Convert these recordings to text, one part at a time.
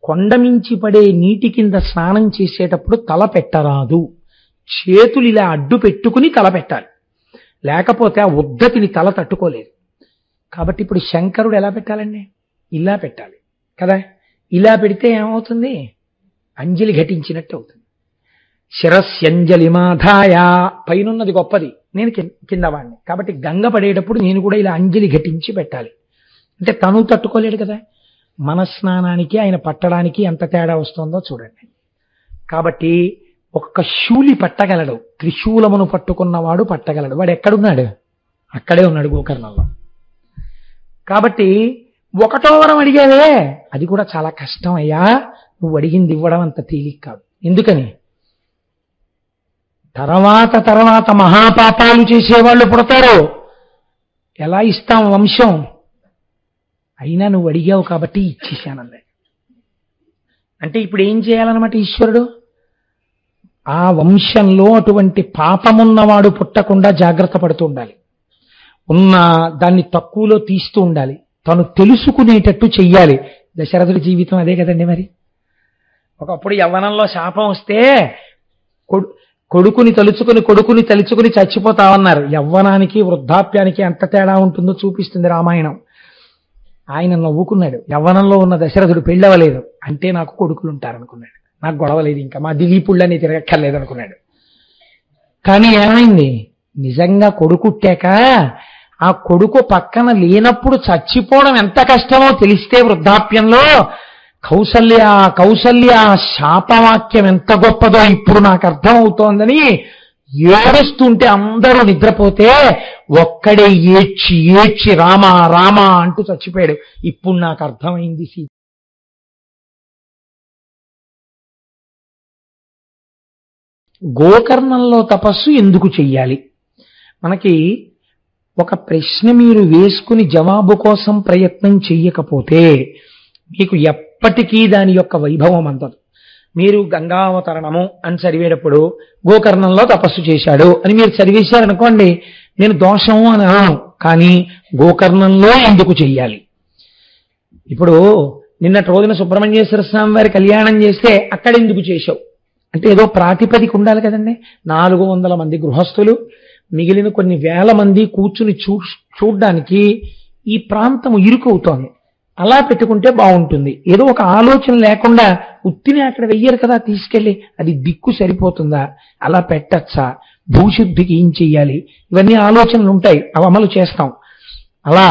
కొండమించి పడే నీటి కింద స్నానం చేసేటప్పుడు తల పెట్టరాదు, చేతులు ఇలా అడ్డు పెట్టుకుని తల పెట్టాలి, లేకపోతే ఆ ఉద్ధతిని తల తట్టుకోలేదు. కాబట్టి ఇప్పుడు శంకరుడు ఎలా పెట్టాలండి? ఇలా పెట్టాలి కదా. ఇలా పెడితే ఏమవుతుంది? అంజలి ఘటించినట్టు అవుతుంది. శిరస్యంజలి మాధాయ, పైనున్నది గొప్పది, నేను కింద వాడిని, కాబట్టి గంగ పడేటప్పుడు నేను కూడా ఇలా అంజలి ఘటించి పెట్టాలి. అంటే తను తట్టుకోలేడు కదా. మన స్నానానికి ఆయన పట్టడానికి ఎంత తేడా వస్తుందో చూడండి. కాబట్టి ఒక్క శూలి పట్టగలడు, త్రిశూలమును పట్టుకున్నవాడు పట్టగలడు. వాడు ఎక్కడున్నాడు? అక్కడే ఉన్నాడు, గోకర్ణంలో. కాబట్టి ఒకటో వరం అడిగావే, అది కూడా చాలా కష్టం అయ్యా. నువ్వు అడిగింది ఇవ్వడం అంత తేలిక కాదు. ఎందుకని? తర్వాత మహాపాపాలు చేసేవాళ్ళు పుడతారు. ఎలా ఇస్తాం వంశం? అయినా నువ్వు అడిగావు కాబట్టి ఇచ్చేశానన్నాడు. అంటే ఇప్పుడు ఏం చేయాలన్నమాట ఈశ్వరుడు? ఆ వంశంలో అటువంటి పాపమున్నవాడు పుట్టకుండా జాగ్రత్త పడుతూ ఉండాలి. ఉన్న దాన్ని తక్కువలో తీస్తూ ఉండాలి, తను తెలుసుకునేటట్టు చెయ్యాలి. దశరథుడి జీవితం అదే కదండి. మరి ఒకప్పుడు యవ్వనంలో శాపం వస్తే కొడుకుని తలుచుకుని చచ్చిపోతామన్నారు. యవ్వనానికి వృద్ధాప్యానికి ఎంత తేడా ఉంటుందో చూపిస్తుంది రామాయణం. ఆయన నవ్వుకున్నాడు. యవ్వనంలో ఉన్న దశరథుడు పెళ్ళవలేదు అంటే నాకు కొడుకులు ఉంటారనుకున్నాడు, నాకు గొడవలేదు, ఇంకా మా దిలీపుళ్ళని తిరగక్కర్లేదు అనుకున్నాడు. కానీ ఏమైంది? నిజంగా కొడుకుట్టాక ఆ కొడుకు పక్కన లేనప్పుడు చచ్చిపోవడం ఎంత కష్టమో తెలిస్తే వృద్ధాప్యంలో కౌసల్య శాపవాక్యం ఎంత గొప్పదో ఇప్పుడు నాకు అర్థం అవుతోందని ఏడుస్తుంటే అందరూ నిద్రపోతే ఒక్కడే ఏడ్చి రామా రామా అంటూ చచ్చిపోయాడు. ఇప్పుడు నాకు అర్థమైంది. గోకర్ణంలో తపస్సు ఎందుకు చెయ్యాలి? మనకి ఒక ప్రశ్న మీరు వేసుకుని జవాబు కోసం ప్రయత్నం చెయ్యకపోతే మీకు ఎప్పటికీ దాని యొక్క వైభవం అందదు. మీరు గంగావతరణము అని చదివేటప్పుడు గోకర్ణంలో తపస్సు చేశాడు అని మీరు చదివేశారనుకోండి, నేను దోషము అని అన్నాను, కానీ గోకర్ణంలో ఎందుకు చెయ్యాలి? ఇప్పుడు నిన్నటి రోజున సుబ్రహ్మణ్యేశ్వర స్వామి వారి కళ్యాణం చేస్తే అక్కడ ఎందుకు చేశావు అంటే ఏదో ప్రాతిపదిక ఉండాలి కదండి. 400 మంది గృహస్థులు, మిగిలిన కొన్ని వేల మంది కూర్చుని చూడ్డానికి ఈ ప్రాంతము ఇరుకవుతోంది. అలా పెట్టుకుంటే బాగుంటుంది. ఏదో ఒక ఆలోచన లేకుండా ఉత్తిని అక్కడ వెయ్యరు కదా తీసుకెళ్ళి, అది దిక్కు సరిపోతుందా, అలా పెట్టచ్చా, భూశుద్ధికి ఏం చెయ్యాలి, ఇవన్నీ ఆలోచనలు ఉంటాయి, అవి అమలు చేస్తాం. అలా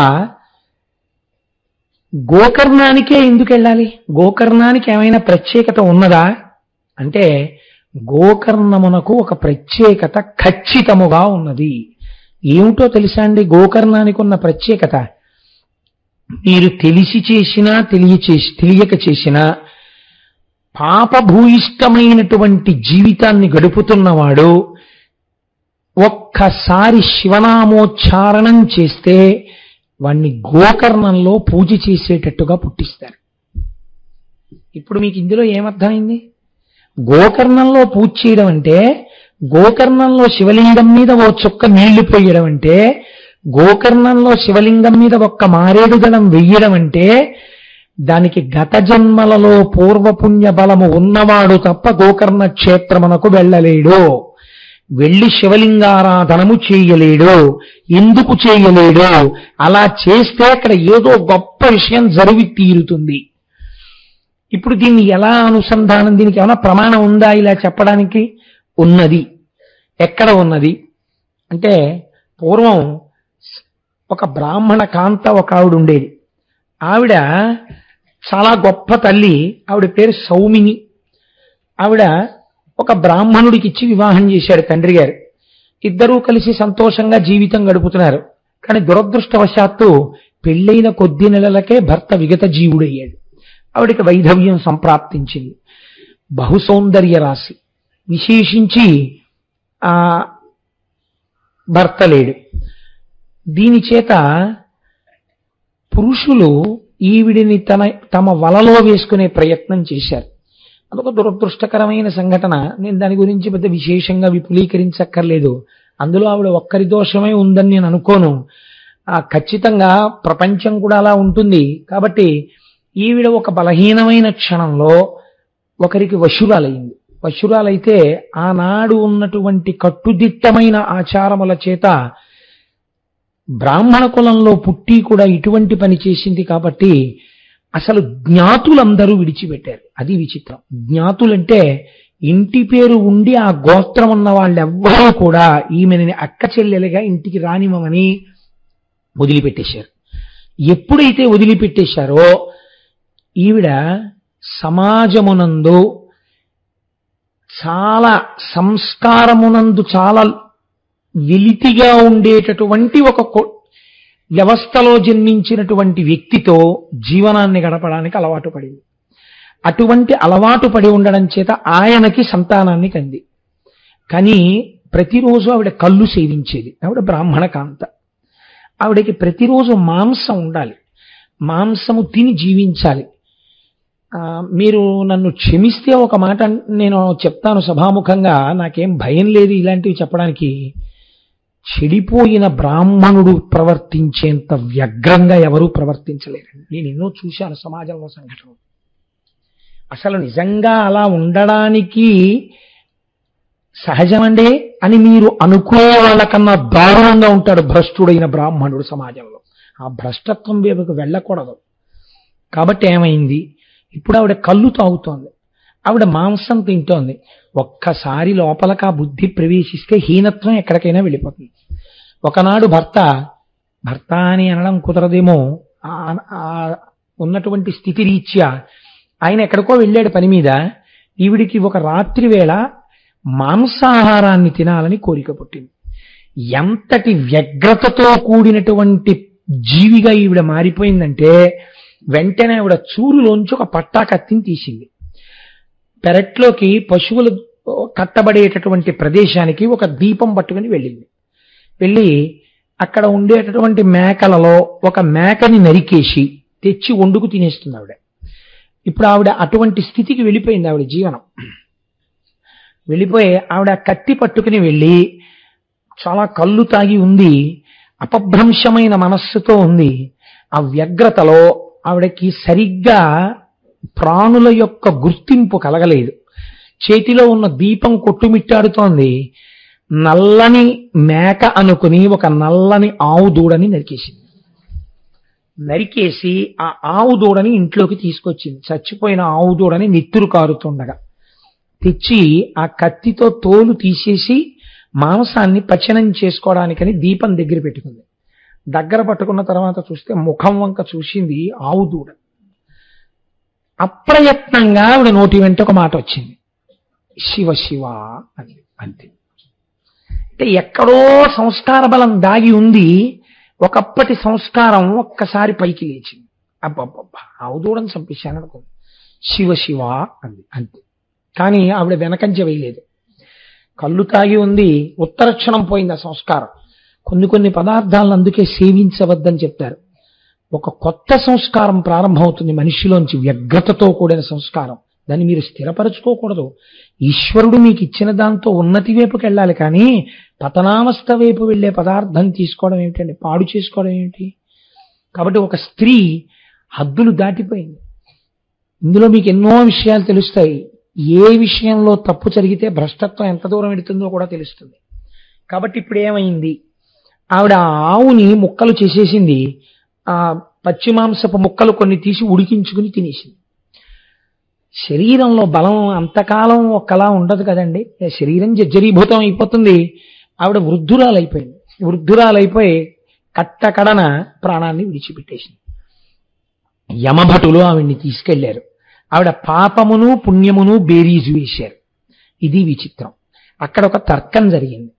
గోకర్ణానికే ఎందుకు వెళ్ళాలి? గోకర్ణానికి ఏమైనా ప్రత్యేకత ఉన్నదా అంటే గోకర్ణమునకు ఒక ప్రత్యేకత ఖచ్చితముగా ఉన్నది. ఏమిటో తెలుసా అండి గోకర్ణానికి ఉన్న ప్రత్యేకత? మీరు తెలిసి చేసినా తెలియక చేసినా పాపభూయిష్టమైనటువంటి జీవితాన్ని గడుపుతున్నవాడు ఒక్కసారి శివనామోచ్చారణం చేస్తే వాణ్ణి గోకర్ణంలో పూజ చేసేటట్టుగా పుట్టిస్తారు. ఇప్పుడు మీకు ఇందులో ఏమర్థమైంది? గోకర్ణంలో పూజ చేయడం అంటే, గోకర్ణంలో శివలింగం మీద ఓ చుక్క నీళ్లు పోయడం అంటే, గోకర్ణంలో శివలింగం మీద ఒక్క మారేడు దళం వెయ్యడం అంటే, దానికి గత జన్మలలో పూర్వపుణ్య బలము ఉన్నవాడు తప్ప గోకర్ణ క్షేత్రమునకు వెళ్ళలేడు, వెళ్ళి శివలింగారాధనము చేయలేడు. ఎందుకు చేయలేడు? అలా చేస్తే అక్కడ ఏదో గొప్ప విషయం జరిగి తీరుతుంది. ఇప్పుడు దీన్ని ఎలా అనుసంధానం, దీనికి ఏమైనా ప్రమాణం ఉందా ఇలా చెప్పడానికి? ఉన్నది. ఎక్కడ ఉన్నది అంటే, పూర్వం ఒక బ్రాహ్మణ కాంత ఒక ఆవిడ ఉండేది. ఆవిడ చాలా గొప్ప తల్లి. ఆవిడ పేరు సౌమిని. ఆవిడ ఒక బ్రాహ్మణుడికి ఇచ్చి వివాహం చేశాడు తండ్రి గారు. ఇద్దరూ కలిసి సంతోషంగా జీవితం గడుపుతున్నారు. కానీ దురదృష్టవశాత్తు పెళ్ళైన కొద్ది నెలలకే భర్త విగత జీవుడయ్యాడు. ఆవిడికి వైధవ్యం సంప్రాప్తించింది. బహుసౌందర్య రాశి, విశేషించి భర్త లేడు. దీని చేత పురుషులు ఈవిడిని తమ వలలో వేసుకునే ప్రయత్నం చేశారు. అదొక దురదృష్టకరమైన సంఘటన. నేను దాని గురించి పెద్ద విశేషంగా విపులీకరించక్కర్లేదు. అందులో ఆవిడ ఒక్కరి దోషమే ఉందని నేను అనుకోను. ఖచ్చితంగా ప్రపంచం కూడా అలా ఉంటుంది. కాబట్టి ఈవిడ ఒక బలహీనమైన క్షణంలో ఒకరికి వశురాలైంది. వశురాలైతే ఆనాడు ఉన్నటువంటి కట్టుదిట్టమైన ఆచారముల చేత బ్రాహ్మణ కులంలో పుట్టి కూడా ఇటువంటి పని చేసింది కాబట్టి అసలు జ్ఞాతులందరూ విడిచిపెట్టారు. అది విచిత్రం. జ్ఞాతులంటే ఇంటి పేరు ఉండి ఆ గోత్రం ఉన్న వాళ్ళెవ్వరూ కూడా ఈమెని అక్క చెల్లెలుగా ఇంటికి రానివ్వమని వదిలిపెట్టేశారు. ఎప్పుడైతే వదిలిపెట్టేశారో ఈవిడ సమాజమునందు చాలా సంస్కారమునందు చాలా వెలితిగా ఉండేటటువంటి ఒక వ్యవస్థలో జన్మించినటువంటి వ్యక్తితో జీవనాన్ని గడపడానికి అలవాటు పడింది. అటువంటి అలవాటు పడి ఉండడం చేత ఆయనకి సంతానాన్ని కంది. కానీ ప్రతిరోజు ఆవిడ కళ్ళు సేవించేది. ఆవిడ బ్రాహ్మణ కాంత. ఆవిడకి ప్రతిరోజు మాంసం ఉండాలి, మాంసము తిని జీవించాలి. మీరు నన్ను క్షమిస్తే ఒక మాట నేను చెప్తాను సభాముఖంగా, నాకేం భయం లేదు ఇలాంటివి చెప్పడానికి. చెడిపోయిన బ్రాహ్మణుడు ప్రవర్తించేంత వ్యగ్రంగా ఎవరూ ప్రవర్తించలేరండి. నేను ఎన్నో చూశాను సమాజంలో సంఘటనలు. అసలు నిజంగా అలా ఉండడానికి సహజమండే అని మీరు అనుకునే వాళ్ళకన్నా దారుణంగా ఉంటాడు భ్రష్టుడైన బ్రాహ్మణుడు సమాజంలో. ఆ భ్రష్టత్వం వైపుకు వెళ్ళకూడదు. కాబట్టి ఏమైంది, ఇప్పుడు ఆవిడ కళ్ళు తాగుతోంది, ఆవిడ మాంసం తింటోంది. ఒక్కసారి లోపలకి ఆ బుద్ధి ప్రవేశిస్తే హీనత్వం ఎక్కడికైనా వెళ్ళిపోతుంది. ఒకనాడు భర్త అని అనడం కుదరదేమో, ఉన్నటువంటి స్థితి రీత్యా ఆయన ఎక్కడికో వెళ్ళాడు పని మీద. ఈవిడికి ఒక రాత్రి వేళ మాంసాహారాన్ని తినాలని కోరిక పుట్టింది. ఎంతటి వ్యగ్రతతో కూడినటువంటి జీవిగా ఈవిడ మారిపోయిందంటే వెంటనే ఆవిడ చూరులోంచి ఒక పట్టా కత్తిని తీసింది. పెరట్లోకి పశువులు కట్టబడేటటువంటి ప్రదేశానికి ఒక దీపం పట్టుకుని వెళ్ళింది. వెళ్ళి అక్కడ ఉండేటటువంటి మేకలలో ఒక మేకని నరికేసి తెచ్చి వండుకు తినేస్తుంది ఆవిడ. ఇప్పుడు ఆవిడ అటువంటి స్థితికి వెళ్ళిపోయింది ఆవిడ జీవనం. వెళ్ళిపోయి ఆవిడ కత్తి పట్టుకుని వెళ్ళి చాలా కళ్ళు తాగి ఉంది, అపభ్రంశమైన మనస్సుతో ఉంది. ఆ వ్యగ్రతలో ఆవిడకి సరిగ్గా ప్రాణుల యొక్క గుర్తింపు కలగలేదు. చేతిలో ఉన్న దీపం కొట్టుమిట్టాడుతోంది. నల్లని మేక అనుకుని ఒక నల్లని ఆవు దూడని నరికేసింది. నరికేసి ఆ ఆవు దూడని ఇంట్లోకి తీసుకొచ్చింది. చచ్చిపోయిన ఆవు దూడని నెత్తురు కారుతుండగా తెచ్చి ఆ కత్తితో తోలు తీసేసి మాంసాన్ని పచనం చేసుకోవడానికని దీపం దగ్గర పెట్టుకుంది. దగ్గర పట్టుకున్న తర్వాత చూస్తే ముఖం వంక చూసింది ఆవు దూడ. అప్రయత్నంగా ఆవిడ నోటి వెంట ఒక మాట వచ్చింది, శివ శివ అని. అంతే. అంటే ఎక్కడో సంస్కార బలం దాగి ఉంది. ఒకప్పటి సంస్కారం ఒక్కసారి పైకి లేచింది. అబ్బబ్బబ్బా, ఆవు దూడని చంపేశాను అనుకుంది. శివ శివ అంది. అంతే. కానీ ఆవిడ వెనకంజ వేయలేదు. కళ్ళు తాగి ఉంది, ఉత్తరక్షణం పోయింది ఆ సంస్కారం. కొన్ని పదార్థాలను అందుకే సేవించవద్దని చెప్తారు. ఒక కొత్త సంస్కారం ప్రారంభమవుతుంది మనిషిలోంచి, వ్యగ్రతతో కూడిన సంస్కారం. దాన్ని మీరు స్థిరపరచుకోకూడదు. ఈశ్వరుడు మీకు ఇచ్చిన దాంతో ఉన్నతి వైపుకి వెళ్ళాలి, కానీ పతనావస్థ వైపు వెళ్ళే పదార్థం తీసుకోవడం ఏమిటండి, పాడు చేసుకోవడం ఏమిటి? కాబట్టి ఒక స్త్రీ హద్దులు దాటిపోయింది. ఇందులో మీకు ఎన్నో విషయాలు తెలుస్తాయి. ఏ విషయంలో తప్పు జరిగితే భ్రష్టత్వం ఎంత దూరం ఎడుతుందో కూడా తెలుస్తుంది. కాబట్టి ఇప్పుడు ఏమైంది, ఆవిడ ఆవుని ముక్కలు చేసేసింది. ఆ పచ్చి మాంసపు ముక్కలు కొన్ని తీసి ఉడికించుకుని తినేసింది. శరీరంలో బలం అంతకాలం ఒకలా ఉండదు కదండి. శరీరం జర్జరీభూతం అయిపోతుంది. ఆవిడ వృద్ధురాలైపోయింది. వృద్ధురాలైపోయి కట్టకడన ప్రాణాన్ని విడిచిపెట్టేసింది. యమభటులు ఆవిడ్ని తీసుకెళ్లారు. ఆవిడ పాపమును పుణ్యమును బేరీజు వేశారు. ఇది విచిత్రం. అక్కడ ఒక తర్కం జరిగింది.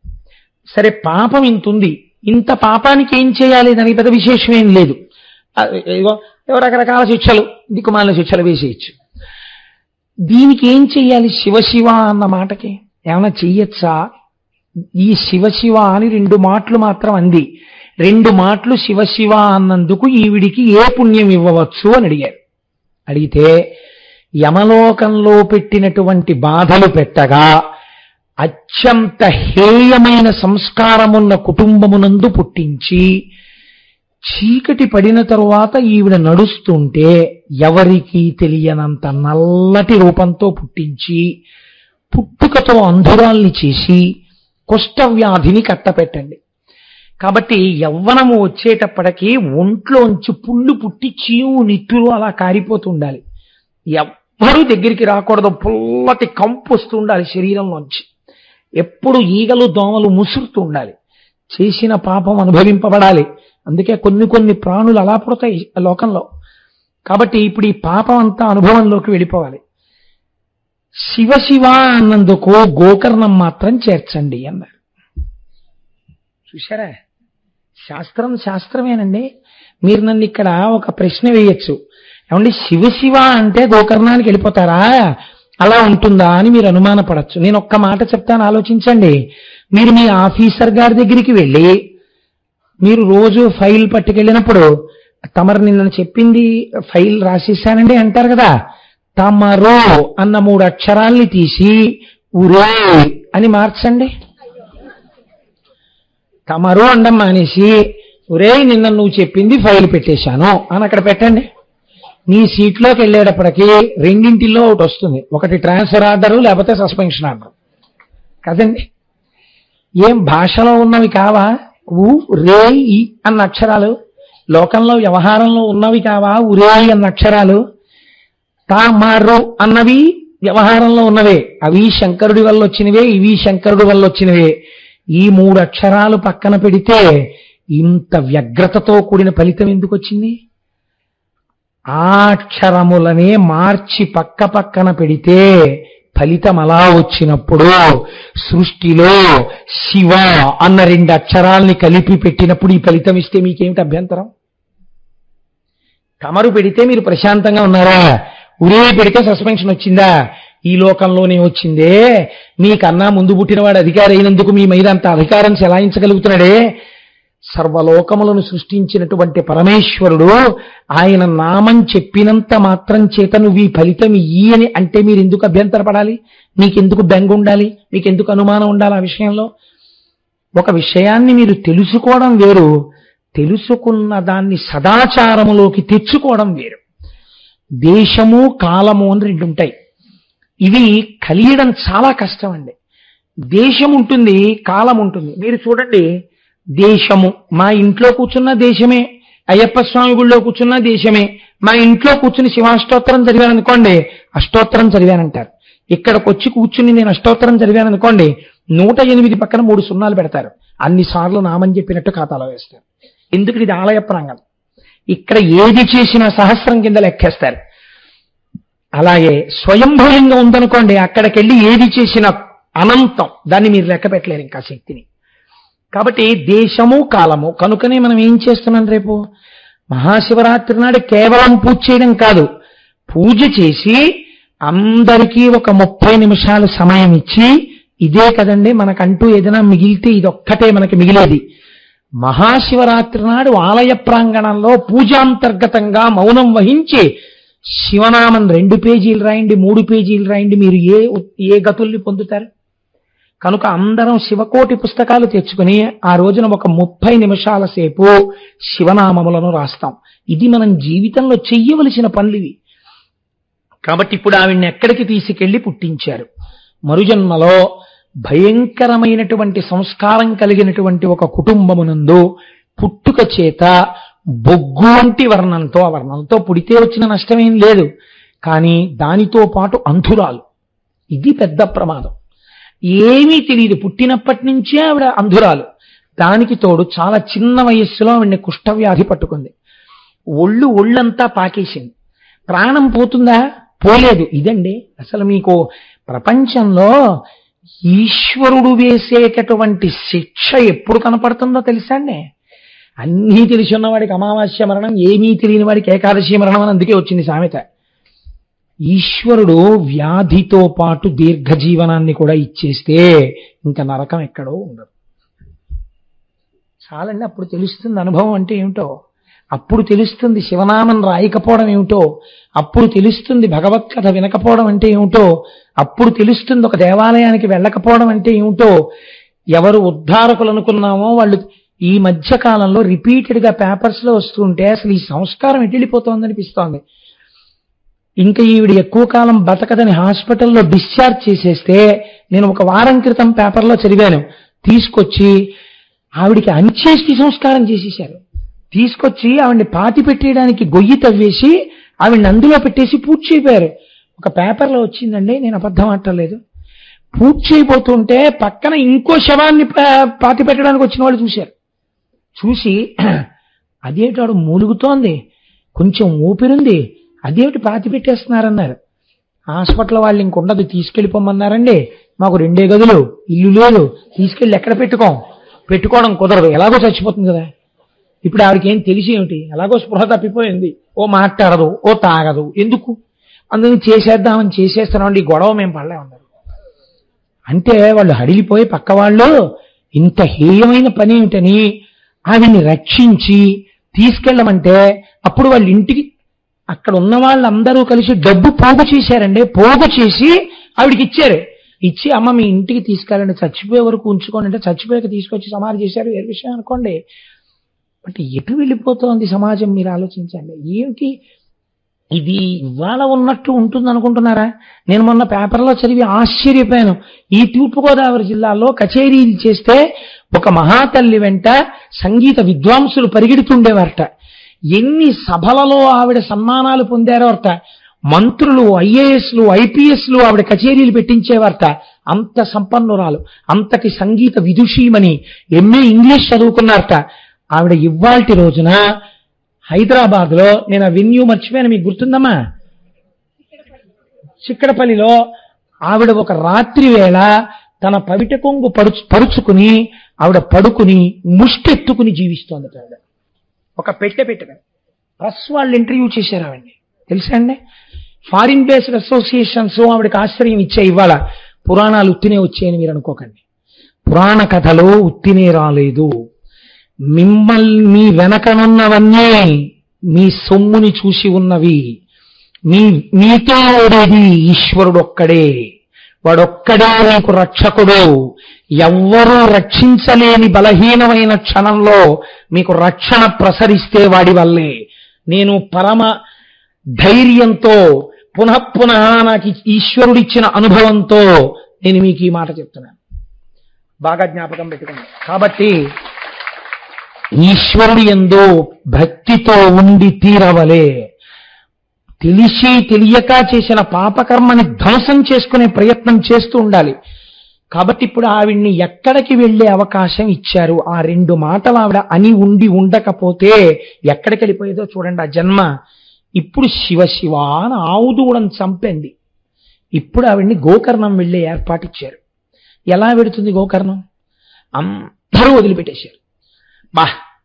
సరే, పాపం ఇంతుంది, ఇంత పాపానికి ఏం చేయాలి, దానికి పెద్ద విశేషం ఏం లేదు. రకరకాల శిక్షలు, దిక్కుమాలిన శిక్షలు వేసేయచ్చు. దీనికి ఏం చెయ్యాలి? శివశివ అన్న మాటకి ఏమైనా చెయ్యొచ్చా? ఈ శివశివ అని 2 మాటలు మాత్రం అంది. 2 మాటలు శివశివ అన్నందుకు ఈవిడికి ఏ పుణ్యం ఇవ్వవచ్చు అని అడిగారు. అడిగితే యమలోకంలో పెట్టినటువంటి బాధలు పెట్టగా అత్యంత హేయమైన సంస్కారమున్న కుటుంబమునందు పుట్టించి చీకటి పడిన తరువాత ఈవిడ నడుస్తుంటే ఎవరికీ తెలియనంత నల్లటి రూపంతో పుట్టించి పుట్టుకతో అంధురాల్ని చేసి కుష్ఠవ్యాధిని కట్టపెట్టండి. కాబట్టి యవ్వనము వచ్చేటప్పటికీ ఒంట్లోంచి పుళ్ళు పుట్టి చీము నిట్టులు అలా కారిపోతుండాలి. ఎవ్వరూ దగ్గరికి రాకూడదు. పుల్లటి కంపు వస్తూ ఉండాలి శరీరంలోంచి. ఎప్పుడు ఈగలు దోమలు ముసురుతూ ఉండాలి. చేసిన పాపం అనుభవింపబడాలి. అందుకే కొన్ని ప్రాణులు అలా పుడతాయి లోకంలో. కాబట్టి ఇప్పుడు ఈ పాపం అంతా అనుభవంలోకి వెళ్ళిపోవాలి. శివ శివ అన్నందుకు గోకర్ణం మాత్రం చేర్చండి అన్నారు. చూశారా? శాస్త్రమేనండి. మీరు నన్ను ఇక్కడ ఒక ప్రశ్న వేయచ్చు, ఏమండి శివ శివ అంటే గోకర్ణానికి వెళ్ళిపోతారా, అలా ఉంటుందా అని మీరు అనుమానపడచ్చు. నేను ఒక్క మాట చెప్తాను, ఆలోచించండి. మీరు మీ ఆఫీసర్ గారి దగ్గరికి వెళ్ళి మీరు రోజు ఫైల్ పట్టుకెళ్ళినప్పుడు తమరు నిన్న చెప్పింది ఫైల్ రాసేసానండి అంటారు కదా. తమరు అన్న 3 అక్షరాల్ని తీసి ఉరే అని మార్చండి. తమరు అండం మానేసి ఉరే నిన్న నువ్వు చెప్పింది ఫైల్ పెట్టేశాను అని అక్కడ పెట్టండి. నీ సీట్లోకి వెళ్ళేటప్పటికీ రెండింటిలో ఒకటి వస్తుంది. ఒకటి ట్రాన్స్ఫర్ ఆర్డరు, లేకపోతే సస్పెన్షన్ ఆర్డర్ కదండి. ఏం భాషలో ఉన్నవి కావా ఉ రే ఈ అన్న అక్షరాలు? లోకంలో వ్యవహారంలో ఉన్నవి కావా ఉరే అన్న అక్షరాలు? తామరు అన్నవి వ్యవహారంలో ఉన్నవే. అవి శంకరుడి వల్ల వచ్చినవే, ఇవి శంకరుడి వల్ల వచ్చినవే. ఈ 3 అక్షరాలు పక్కన పెడితే ఇంత వ్యగ్రతతో కూడిన ఫలితం ఎందుకు వచ్చింది? ఆ అక్షరములనే మార్చి పక్కన పెడితే ఫలితం అలా వచ్చినప్పుడు, సృష్టిలో శివ అన్న 2 అక్షరాల్ని కలిపి పెట్టినప్పుడు ఈ ఫలితం ఇస్తే మీకేమిటి అభ్యంతరం? తమరు పెడితే మీరు ప్రశాంతంగా ఉన్నారా? ఉరే పెడితే సస్పెన్షన్ వచ్చిందా? ఈ లోకంలోనే వచ్చిందే. మీకన్నా ముందు పుట్టినవాడు అధికారి అయినందుకు మీ మీద అంత అధికారం చెలాయించగలుగుతున్నాడే. సర్వలోకములను సృష్టించినటువంటి పరమేశ్వరుడు ఆయన నామం చెప్పినంత మాత్రం చేత నువ్వు ఈ ఫలితం ఇయ్యి అని అంటే మీరు ఎందుకు అభ్యంతరపడాలి? మీకెందుకు బెంగ ఉండాలి? మీకెందుకు అనుమానం ఉండాలి ఆ విషయంలో? ఒక విషయాన్ని మీరు తెలుసుకోవడం వేరు, తెలుసుకున్న దాన్ని సదాచారములోకి తెచ్చుకోవడం వేరు. దేశము కాలము అని 2 ఉంటాయి. ఇవి కలియడం చాలా కష్టం అండి. దేశం ఉంటుంది, కాలం ఉంటుంది. మీరు చూడండి, దేశము మా ఇంట్లో కూర్చున్న దేశమే, అయ్యప్ప స్వామి గుళ్ళో కూర్చున్న దేశమే. మా ఇంట్లో కూర్చుని శివాష్టోత్తరం చదివాననుకోండి, అష్టోత్తరం చదివానంటారు. ఇక్కడికి వచ్చి కూర్చుని నేను అష్టోత్తరం చదివాననుకోండి, 108 పక్కన 3 సున్నాలు పెడతారు. అన్నిసార్లు నామని చెప్పినట్టు ఖాతాలో వేస్తారు. ఎందుకు? ఇది ఆలయ ప్రాంగణం. ఇక్కడ ఏది చేసినా సహస్రం కింద లెక్కేస్తారు. అలాగే స్వయంభూయంగా ఉందనుకోండి, అక్కడికెళ్ళి ఏది చేసినా అనంతం, దాన్ని మీరు లెక్క పెట్టలేరు ఇంకా శక్తిని. కాబట్టి దేశము కాలము కనుకనే మనం ఏం చేస్తున్నాం? రేపు మహాశివరాత్రి నాడు కేవలం పూజ చేయడం కాదు, పూజ చేసి అందరికీ ఒక 30 నిమిషాలు సమయం ఇచ్చి, ఇదే కదండి మనకంటూ ఏదైనా మిగిలితే ఇదొక్కటే మనకి మిగిలేది. మహాశివరాత్రి నాడు ఆలయ ప్రాంగణంలో పూజాంతర్గతంగా మౌనం వహించి శివనామం 2 పేజీలు రాయండి, 3 పేజీలు రాయండి, మీరు ఏ గతుల్ని పొందుతారు? కనుక అందరం శివకోటి పుస్తకాలు తెచ్చుకుని ఆ రోజున ఒక 30 నిమిషాల సేపు శివనామములను రాస్తాం. ఇది మనం జీవితంలో చెయ్యవలసిన పనులివి. కాబట్టి ఇప్పుడు ఆవిడ్ని ఎక్కడికి తీసుకెళ్లి పుట్టించారు? మరుజన్మలో భయంకరమైనటువంటి సంస్కారం కలిగినటువంటి ఒక కుటుంబమునందు పుట్టుక చేత బొగ్గు వంటి వర్ణంతో, ఆ వర్ణంతో పుడితే వచ్చిన నష్టమేం లేదు, కానీ దానితో పాటు అంధురాలు. ఇది పెద్ద ప్రమాదం. ఏమీ తెలియదు, పుట్టినప్పటి నుంచే ఆవిడ అంధురాలు. దానికి తోడు చాలా చిన్న వయస్సులో ఆవిడ్ని కుష్ఠవ్యాధి పట్టుకుంది. ఒళ్ళంతా పాకేసింది. ప్రాణం పోతుందా? పోలేదు. ఇదండి అసలు మీకు ప్రపంచంలో ఈశ్వరుడు వేసేటటువంటి శిక్ష ఎప్పుడు కనపడుతుందో తెలుసా అండి? అన్నీ తెలిసి ఉన్నవాడికి అమావాస్య మరణం, ఏమీ తెలియని వాడికి ఏకాదశి మరణం అని అందుకే వచ్చింది సామెత. ఈశ్వరుడు వ్యాధితో పాటు దీర్ఘజీవనాన్ని కూడా ఇచ్చేస్తే ఇంకా నరకం ఎక్కడో ఉండదు. చాలండి, అప్పుడు తెలుస్తుంది అనుభవం అంటే ఏమిటో. అప్పుడు తెలుస్తుంది శివనామం రాయకపోవడం ఏమిటో. అప్పుడు తెలుస్తుంది భగవత్కథ వినకపోవడం అంటే ఏమిటో. అప్పుడు తెలుస్తుంది ఒక దేవాలయానికి వెళ్ళకపోవడం అంటే ఏమిటో. ఎవరు ఉద్ధారకులు అనుకున్నామో వాళ్ళు ఈ మధ్య కాలంలో రిపీటెడ్ గా పేపర్స్ లో వస్తుంటే అసలు ఈ సంస్కారం ఎటు వెళ్ళిపోతోంది అనిపిస్తోంది. ఇంకా ఈవిడ ఎక్కువ కాలం బతకదని హాస్పిటల్లో డిశ్చార్జ్ చేసేస్తే, నేను ఒక వారం క్రితం పేపర్లో చదివాను, తీసుకొచ్చి ఆవిడికి అంత్యేష్టి సంస్కారం చేసేశారు. తీసుకొచ్చి ఆవిడ్ని పాతి పెట్టేయడానికి గొయ్యి తవ్వేసి ఆవిడ్ని అందులో పెట్టేసి పూజ చేయపోయారు. ఒక పేపర్లో వచ్చిందండి, నేను అబద్ధం ఆడలేదు. పూజ చేయబోతుంటే పక్కన ఇంకో శవాన్ని పాతి పెట్టడానికి వచ్చిన వాళ్ళు చూశారు. చూసి అదేమిటాడు మూలుగుతోంది, కొంచెం ఊపిరుంది, అదేమిటి పాతి పెట్టేస్తున్నారన్నారు. హాస్పిటల్ వాళ్ళు ఇంకొండదు, తీసుకెళ్ళిపోమన్నారండి. మాకు 2 గదులు, ఇల్లు లేదు, తీసుకెళ్ళి ఎక్కడ పెట్టుకోవడం కుదరదు, ఎలాగో చచ్చిపోతుంది కదా. ఇప్పుడు ఆవిడకి ఏం తెలిసి ఏమిటి, ఎలాగో స్పృహ తప్పిపోయింది, ఓ మాట్లాడదు, ఓ తాగదు, ఎందుకు, అందుకని చేసేద్దామని చేసేస్తున్నాం, ఈ గొడవ మేము పడలేమన్నారు. అంటే వాళ్ళు హడిలిపోయి పక్క వాళ్ళు ఇంత హేయమైన పని ఏమిటని ఆవిడ్ని రక్షించి తీసుకెళ్ళమంటే, అప్పుడు వాళ్ళ ఇంటికి అక్కడ ఉన్న వాళ్ళందరూ కలిసి డబ్బు పోగు చేశారండి. పోగు చేసి ఆవిడికి ఇచ్చారు. ఇచ్చి అమ్మ మీ ఇంటికి తీసుకెళ్ళండి, చచ్చిపోయే వరకు ఉంచుకోండి అంటే చచ్చిపోయాక తీసుకొచ్చి సమాధి చేశారు. ఏ విషయం అనుకోండి. అంటే ఎటు వెళ్ళిపోతోంది సమాజం, మీరు ఆలోచించండి. ఏమిటి ఇది ఇవాళ ఉన్నట్టు ఉంటుంది అనుకుంటున్నారా? నేను మొన్న పేపర్లో చదివి ఆశ్చర్యపోయాను. ఈ తూర్పుగోదావరి జిల్లాలో కచేరీలు చేస్తే ఒక మహాతల్లి వెంట సంగీత విద్వాంసులు పరిగెడుతుండేవారట. ఎన్ని సభలలో ఆవిడ సన్మానాలు పొందారో అట. మంత్రులు, ఐఏఎస్లు, ఐపీఎస్లు ఆవిడ కచేరీలు పెట్టించేవారట. అంత సంపన్నురాలు, అంతటి సంగీత విదుషీమని, ఎంఏ ఇంగ్లీష్ చదువుకున్నారట. ఆవిడ ఇవాల్టి రోజున హైదరాబాద్ లో, నేను ఆ వెన్యూ మర్చిపోయాను, మీకు గుర్తుందమ్మా, చిక్కడపల్లిలో ఆవిడ ఒక రాత్రి వేళ తన పవిట కొంగు పరుచుకుని ఆవిడ పడుకుని ముష్టెత్తుకుని జీవిస్తోందట. ఆవిడ ఒక పెట్టుకుని ప్రెస్ వాళ్ళు ఇంటర్వ్యూ చేశారు ఆవిడ్ని, తెలుసా అండి. ఫారిన్ బేస్డ్ అసోసియేషన్స్ ఆవిడకి ఆశ్రయం ఇచ్చాయి. ఇవాళ పురాణాలు ఉత్తినే వచ్చాయని మీరు అనుకోకండి. పురాణ కథలు ఉత్తినే రాలేదు. మీ వెనకనున్నవన్నీ మీ సొమ్ముని చూసి ఉన్నవి. మీతో ఉండేది ఈశ్వరుడు ఒక్కడే. వాడొక్కడే మీకు రక్షకుడు. ఎవ్వరూ రక్షించలేని బలహీనమైన క్షణంలో మీకు రక్షణ ప్రసరిస్తే వాడి వల్లే. నేను పరమ ధైర్యంతో పునః నాకు ఈశ్వరుడిచ్చిన అనుభవంతో నేను మీకు ఈ మాట చెప్తున్నాను. బాగా జ్ఞాపకం పెట్టుకోండి. కాబట్టి ఈశ్వరుడు యందు భక్తితో ఉండి తీరవలే. తెలిసి తెలియక చేసిన పాపకర్మని ధ్వంసం చేసుకునే ప్రయత్నం చేస్తూ ఉండాలి. కాబట్టి ఇప్పుడు ఆవిడ్ని ఎక్కడికి వెళ్లే అవకాశం ఇచ్చారు. ఆ 2 మాటలు ఆవిడ అని ఉండి ఉండకపోతే ఎక్కడికి వెళ్ళిపోయేదో చూడండి ఆ జన్మ. ఇప్పుడు శివ శివ అని ఆవుదూడని చంపింది. ఇప్పుడు ఆవిడ్ని గోకర్ణం వెళ్లే ఏర్పాటిచ్చారు. ఎలా పెడుతుంది గోకర్ణం? అందరూ వదిలిపెట్టేశారు.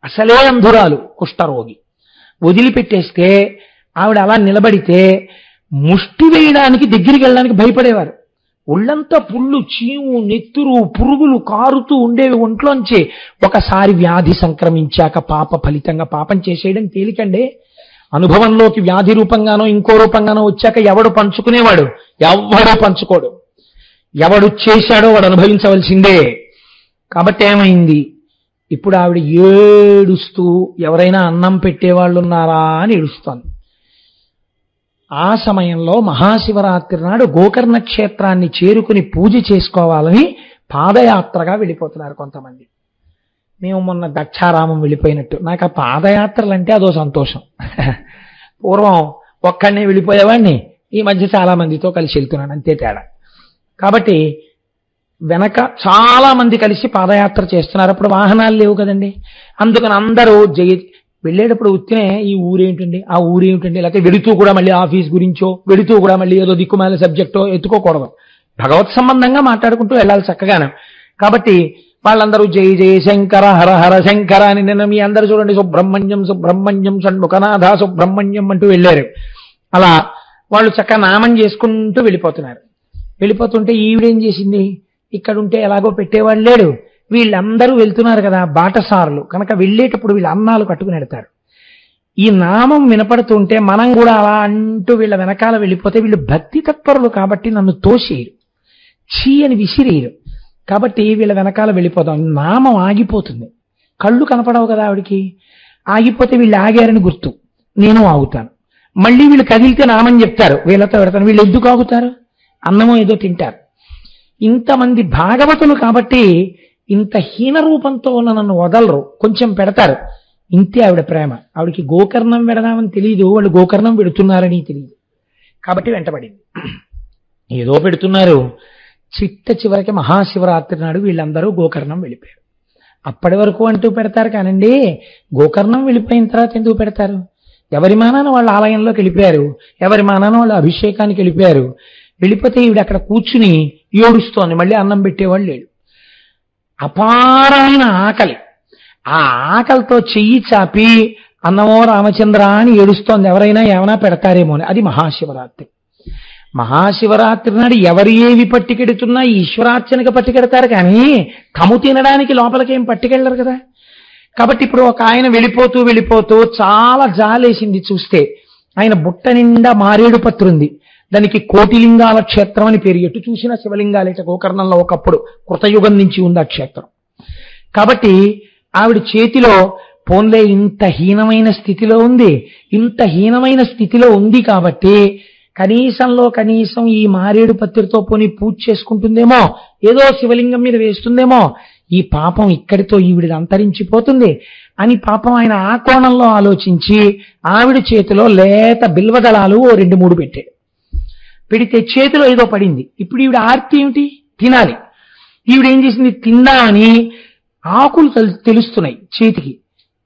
అసలే అంధురాలు, కుష్ఠరోగి, వదిలిపెట్టేస్తే ఆవిడ అలా నిలబడితే ముష్టి వేయడానికి దగ్గరికి వెళ్ళడానికి భయపడేవారు. ఒళ్ళంతా పుళ్ళు, చీము, నెత్తురు, పురుగులు కారుతూ ఉండేవి ఒంట్లోంచి. ఒకసారి వ్యాధి సంక్రమించాక పాప ఫలితంగా పాపం చేసేయడం తేలికండే. అనుభవంలోకి వ్యాధి రూపంగానో ఇంకో రూపంగానో వచ్చాక ఎవడు పంచుకునేవాడు? ఎవడో పంచుకోడు. ఎవడు చేశాడో వాడు అనుభవించవలసిందే. కాబట్టి ఏమైంది? ఇప్పుడు ఆవిడ ఏడుస్తూ ఎవరైనా అన్నం పెట్టేవాళ్ళు ఉన్నారా అని ఏడుస్తోంది. ఆ సమయంలో మహాశివరాత్రి నాడు గోకర్ణ క్షేత్రాన్ని చేరుకుని పూజ చేసుకోవాలని పాదయాత్రగా వెళ్ళిపోతున్నారు కొంతమంది. మేము మొన్న దక్షారామం వెళ్ళిపోయినట్టు. నాకు ఆ పాదయాత్రలు అంటే అదో సంతోషం. పూర్వం ఒక్కడనే వెళ్ళిపోయేవాడిని, ఈ మధ్య చాలా మందితో కలిసి వెళ్తున్నాను, అంతే తేడా. కాబట్టి వెనక చాలా మంది కలిసి పాదయాత్ర చేస్తున్నారు. అప్పుడు వాహనాలు లేవు కదండి. అందుకని అందరూ వెళ్ళేటప్పుడు ఉత్తినే ఈ ఊరేమిటండి, ఆ ఊరేమిటండి, లేకపోతే వెళుతూ కూడా మళ్ళీ ఆఫీస్ గురించో, వెళుతూ కూడా మళ్ళీ ఏదో దిక్కుమాల సబ్జెక్టో ఎత్తుకోకూడదు. భగవత్ సంబంధంగా మాట్లాడుకుంటూ వెళ్ళాలి చక్కగానే. కాబట్టి వాళ్ళందరూ జై జయ శంకర, హర హర శంకర అని, నిన్న మీ అందరూ చూడండి సుబ్రహ్మణ్యం సుబ్రహ్మణ్యం షణ్ముఖనాథ సుబ్రహ్మణ్యం అంటూ వెళ్ళారు. అలా వాళ్ళు చక్కగా నామం చేసుకుంటూ వెళ్ళిపోతున్నారు. వెళ్ళిపోతుంటే ఈవిడేం చేసింది? ఇక్కడుంటే ఎలాగో పెట్టేవాళ్ళు లేడు, వీళ్ళందరూ వెళ్తున్నారు కదా బాటసారులు కనుక, వెళ్ళేటప్పుడు వీళ్ళు అన్నాలు కట్టుకుని వెళ్తారు. ఈ నామం వినపడుతుంటే మనం కూడా అలా అంటూ వీళ్ళ వెనకాల వెళ్ళిపోతే, వీళ్ళు భక్తి తత్పరులు కాబట్టి నన్ను తోసేయరు, చీ అని విసిరేయరు. కాబట్టి వీళ్ళ వెనకాల వెళ్ళిపోతాం. నామం ఆగిపోతుంది. కళ్ళు కనపడవు కదా ఆవిడికి. ఆగిపోతే వీళ్ళు ఆగారని గుర్తు, నేను ఆగుతాను. మళ్ళీ వీళ్ళు కదిలితే నామని చెప్తారు, వీళ్ళతో పెడతాను. వీళ్ళు ఎందుకు ఆగుతారు? అన్నమో ఏదో తింటారు. ఇంతమంది భాగవతులు కాబట్టి ఇంత హీన రూపంతో ఉన్న నన్ను వదలరు, కొంచెం పెడతారు. ఇంతే ఆవిడ ప్రేమ. ఆవిడికి గోకర్ణం పెడదామని తెలియదు, వాళ్ళు గోకర్ణం పెడుతున్నారని తెలియదు, కాబట్టి వెంటబడింది. ఏదో పెడుతున్నారు. చివరికి మహాశివరాత్రి నాడు వీళ్ళందరూ గోకర్ణం వెళ్ళిపోయారు. అప్పటి వరకు అంటూ పెడతారు కానండి, గోకర్ణం వెళ్ళిపోయిన తర్వాత ఎందుకు పెడతారు? ఎవరి మానాన వాళ్ళ ఆలయంలోకి వెళ్ళిపోయారు, ఎవరి మానాన వాళ్ళ అభిషేకానికి వెళ్ళిపోయారు. వెళ్ళిపోతే ఈవిడ అక్కడ కూర్చుని ఏడుస్తోంది, మళ్ళీ అన్నం పెట్టేవాళ్ళు లేడు. అపారమైన ఆకలి, ఆ ఆకలితో చెయ్యి చాపి అన్నమో రామచంద్ర అని ఏడుస్తోంది. ఎవరైనా ఏమైనా పెడతారేమో అని. అది మహాశివరాత్రి. మహాశివరాత్రి నాడు ఎవరు ఏవి పట్టుకెడుతున్నా ఈశ్వరార్చనకు పట్టుకెడతారు, కానీ తము తినడానికి లోపలికేం పట్టుకెళ్ళరు కదా. కాబట్టి ఇప్పుడు ఒక ఆయన వెళ్ళిపోతూ చాలా జాలేసింది చూస్తే. ఆయన బుట్ట నిండా మారేడు పత్రుంది, దానికి కోటిలింగాల క్షేత్రం అని పేరు. ఎటు చూసినా శివలింగాలేట గోకర్ణంలో ఒకప్పుడు, కృతయుగం నుంచి ఉంది ఆ క్షేత్రం. కాబట్టి ఆవిడ చేతిలో పోన్లే ఇంత హీనమైన స్థితిలో ఉంది, ఇంత హీనమైన స్థితిలో ఉంది కాబట్టి కనీసం ఈ మారేడు పత్రితో పోని పూజ చేసుకుంటుందేమో, ఏదో శివలింగం మీద వేస్తుందేమో, ఈ పాపం ఇక్కడితో ఈవిడిది అంతరించిపోతుంది అని పాపం ఆయన ఆ కోణంలో ఆలోచించి ఆవిడ చేతిలో లేత బిల్వదళాలు 2-3 పెట్టాడు. పెడితే చేతిలో ఏదో పడింది. ఇప్పుడు ఈవిడ ఆర్తి ఏమిటి? తినాలి. ఈవిడ ఏం చేసింది? తిందా అని ఆకులు తెలుస్తున్నాయి చేతికి.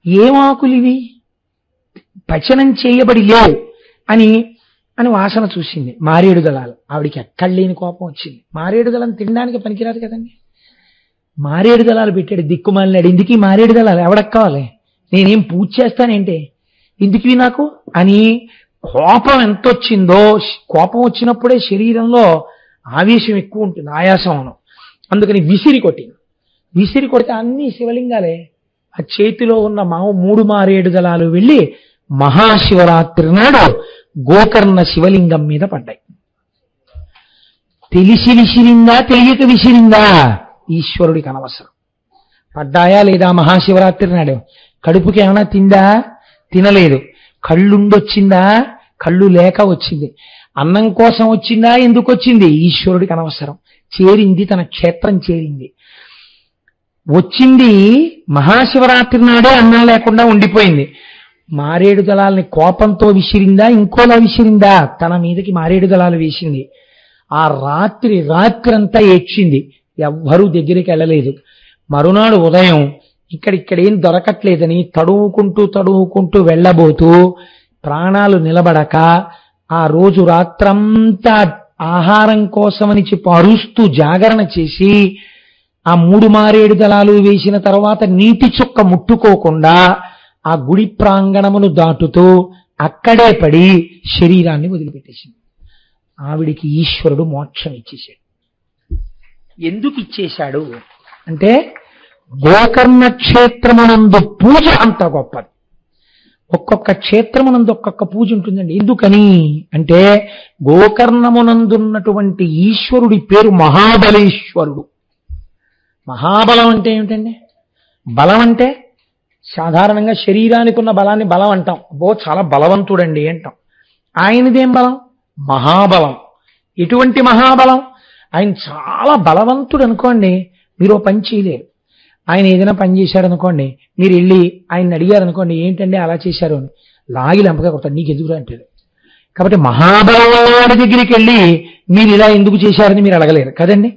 ఏం ఆకులు ఇవి? పచనం చేయబడి లేవు అని వాసన చూసింది. మారేడు దళాలు. ఆవిడికి ఎక్కడ లేని కోపం వచ్చింది. మారేడు దళం తినడానికి పనికిరాదు కదండి. మారేడు దళాలు పెట్టాడు దిక్కుమాలినాడు. ఎందుకు ఈ మారేడు దళాలు? ఎవడకు కావాలి? నేనేం పూజ చేస్తానేంటే, ఎందుకు నాకు అని కోపం ఎంత వచ్చిందో. కోపం వచ్చినప్పుడే శరీరంలో ఆవేశం ఎక్కువ ఉంటుంది, ఆయాసం. అందుకని విసిరి కొడితే అన్ని శివలింగాలే. ఆ చేతిలో ఉన్న 3 మారేడు దళాలు వెళ్ళి మహాశివరాత్రి నాడు గోకర్ణ శివలింగం మీద పడ్డాయి. తెలిసి విసిరిందా, తెలియక విసిరిందా, ఈశ్వరుడికి అనవసరం. పడ్డాయా లేదా మహాశివరాత్రి నాడు? కడుపుకి ఏమైనా తిందా? తినలేదు. కళ్ళుండొచ్చిందా? కళ్ళు లేక వచ్చింది. అన్నం కోసం వచ్చిందా? ఎందుకు వచ్చింది? ఈశ్వరుడికి అనవసరం. చేరింది, తన క్షేత్రం చేరింది. వచ్చింది మహాశివరాత్రి నాడే, అన్నం లేకుండా ఉండిపోయింది. మారేడు దళాలని కోపంతో విసిరిందా, ఇంకోలా విసిరిందా? తన మీదకి మారేడు దళాలు వేసింది. ఆ రాత్రి అంతా ఏడ్చింది. ఎవ్వరూ దగ్గరికి వెళ్ళలేదు. మరునాడు ఉదయం ఇక్కడేం దొరకట్లేదని తడువుకుంటూ వెళ్ళబోతూ ప్రాణాలు నిలబడక ఆ రోజు రాత్రంతా ఆహారం కోసమని చెప్పి అరుస్తూ జాగరణ చేసి ఆ 3 మారేడు దళాలు వేసిన తర్వాత నీటి చుక్క ముట్టుకోకుండా ఆ గుడి ప్రాంగణమును దాటుతూ అక్కడే పడి శరీరాన్ని వదిలిపెట్టేసింది. ఆవిడికి ఈశ్వరుడు మోక్షం ఇచ్చేశాడు. ఎందుకు ఇచ్చేశాడు అంటే, గోకర్ణ క్షేత్రమునందు పూజ అంత గొప్పది. ఒక్కొక్క క్షేత్రమునందు ఒక్కొక్క పూజ ఉంటుందండి. ఎందుకని అంటే, గోకర్ణమునందున్నటువంటి ఈశ్వరుడి పేరు మహాబలేశ్వరుడు. మహాబలం అంటే ఏమిటండి? బలం అంటే సాధారణంగా శరీరానికి ఉన్న బలాన్ని బలం అంటాం. చాలా బలవంతుడండి అంటాం. ఆయనదేం బలం? మహాబలం. ఎటువంటి మహాబలం? ఆయన చాలా బలవంతుడు అనుకోండి, మీరు పని చేయలేరు. ఆయన ఏదైనా పని చేశాడు అనుకోండి, మీరు వెళ్ళి ఆయన అడిగారు అనుకోండి, ఏంటండి అలా చేశారు అని, లాగి లంపగా కొడతాడు, నీకు ఎందుకు అంటాడు. కాబట్టి మహాబలవాడి దగ్గరికి వెళ్ళి మీరు ఇలా ఎందుకు చేశారని మీరు అడగలేరు కదండి.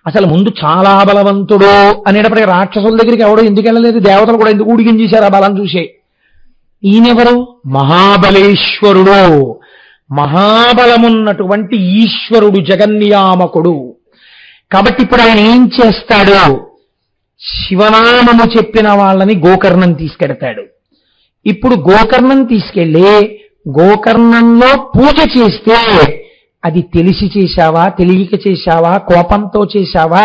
అసలు ముందు చాలా బలవంతుడు అనేటప్పటికీ రాక్షసుల దగ్గరికి ఎవడో ఎందుకు వెళ్ళలేదు, దేవతలు కూడా ఎందుకు ఊడిగం చేశారు ఆ బలం చూసే. ఈయనెవరు? మహాబలేశ్వరుడు. మహాబలమున్నటువంటి ఈశ్వరుడు, జగన్నియామకుడు. కాబట్టి ఇప్పుడు ఆయన ఏం చేస్తాడు? శివనామము చెప్పిన వాళ్ళని గోకర్ణం తీసుకెడతాడు. ఇప్పుడు గోకర్ణం తీసుకెళ్ళి గోకర్ణంలో పూజ చేస్తే అది తెలిసి చేశావా, తెలియక చేశావా, కోపంతో చేశావా,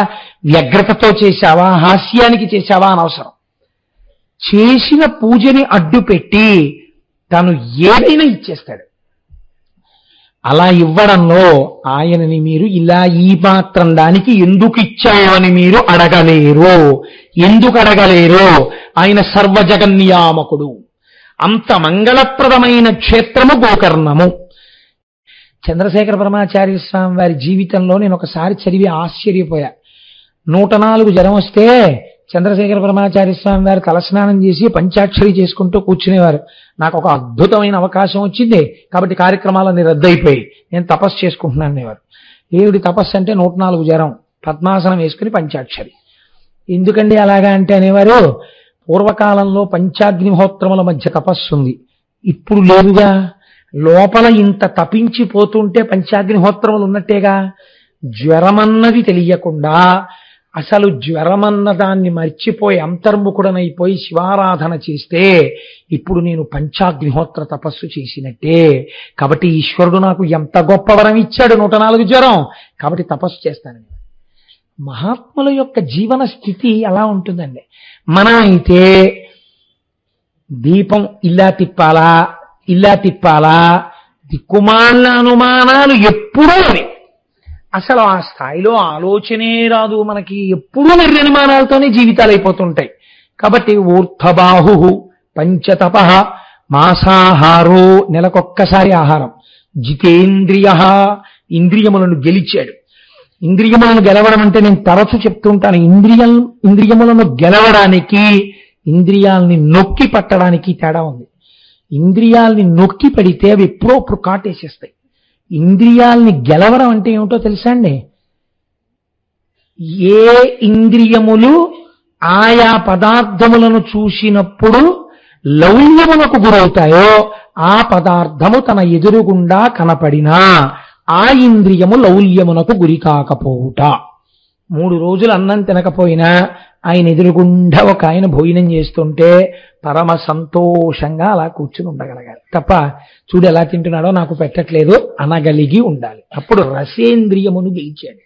వ్యగ్రతతో చేశావా, హాస్యానికి చేశావా అనవసరం. చేసిన పూజని అడ్డుపెట్టి తను ఏదైనా ఇచ్చేస్తాడు. అలా ఇవ్వడంలో ఆయనని మీరు ఇలా ఈ మాత్రం దానికి ఎందుకు ఇచ్చావని మీరు అడగలేరు. ఎందుకు అడగలేరు? ఆయన సర్వజగన్నియామకుడు. అంత మంగళప్రదమైన క్షేత్రము గోకర్ణము. చంద్రశేఖర పరమాచార్య స్వామి వారి జీవితంలో నేను ఒకసారి చదివి ఆశ్చర్యపోయా. 104 జ్వరం వస్తే చంద్రశేఖర పరమాచార్య స్వామి వారు తలస్నానం చేసి పంచాక్షరి చేసుకుంటూ కూర్చునేవారు. నాకు ఒక అద్భుతమైన అవకాశం వచ్చింది కాబట్టి కార్యక్రమాలన్నీ రద్దయిపోయి నేను తపస్సు చేసుకుంటున్నాను అనేవారు. ఏమిటి తపస్సు అంటే 104 జ్వరం, పద్మాసనం వేసుకుని పంచాక్షరి. ఎందుకండి అలాగా అంటే అనేవారు, పూర్వకాలంలో పంచాగ్నిహోత్రముల మధ్య తపస్సు ఉంది, ఇప్పుడు లేదుగా. లోపల ఇంత తపించిపోతుంటే పంచాగ్నిహోత్రములు ఉన్నట్టేగా. జ్వరమన్నది తెలియకుండా అసలు జ్వరమన్న దాన్ని మర్చిపోయి అంతర్ముఖుడనైపోయి శివారాధన చేస్తే ఇప్పుడు నేను పంచాగ్నిహోత్ర తపస్సు చేసినట్టే. కాబట్టి ఈశ్వరుడు నాకు ఎంత గొప్ప వరం ఇచ్చాడు, 104 జ్వరం, కాబట్టి తపస్సు చేస్తానని. మహాత్ముల యొక్క జీవన స్థితి అలా ఉంటుందండి. మనం అయితే దీపం ఇలా తిప్పాలా ఇలా తిప్పాలా, దిక్కుమాలిన అనుమానాలు ఎప్పుడూ అవి. అసలు ఆ స్థాయిలో ఆలోచనే రాదు మనకి. ఎప్పుడూ నిర్మాణాలతోనే జీవితాలు అయిపోతుంటాయి. కాబట్టి ఊర్ధబాహు పంచతప మాసాహారో, నెలకొక్కసారి ఆహారం. జితేంద్రియ, ఇంద్రియములను గెలిచాడు. ఇంద్రియములను గెలవడం అంటే నేను తరచు చెప్తుంటాను, ఇంద్రియములను గెలవడానికి ఇంద్రియాలని నొక్కి పట్టడానికి తేడా ఉంది. ఇంద్రియాల్ని నొక్కి పడితే అవి ఎప్పుడో కాటేసేస్తాయి. ఇంద్రియాల్ని గెలవడం అంటే ఏమిటో తెలుసా అండి? ఏ ఇంద్రియములు ఆయా పదార్థములను చూసినప్పుడు లౌల్యమునకు గురవుతాయో ఆ పదార్థము తన ఎదురుగుండా కనపడినా ఆ ఇంద్రియము లౌల్యమునకు గురి కాకపోవుట. 3 రోజులు అన్నం తినకపోయినా ఆయన ఎదురుగుండా ఒక ఆయన భోజనం చేస్తుంటే పరమ సంతోషంగా అలా కూర్చుని ఉండగలగాలి తప్ప, చూడు ఎలా తింటున్నాడో నాకు పెట్టట్లేదు అనగలిగి ఉండాలి. అప్పుడు రసేంద్రియమును గెలిచాడు.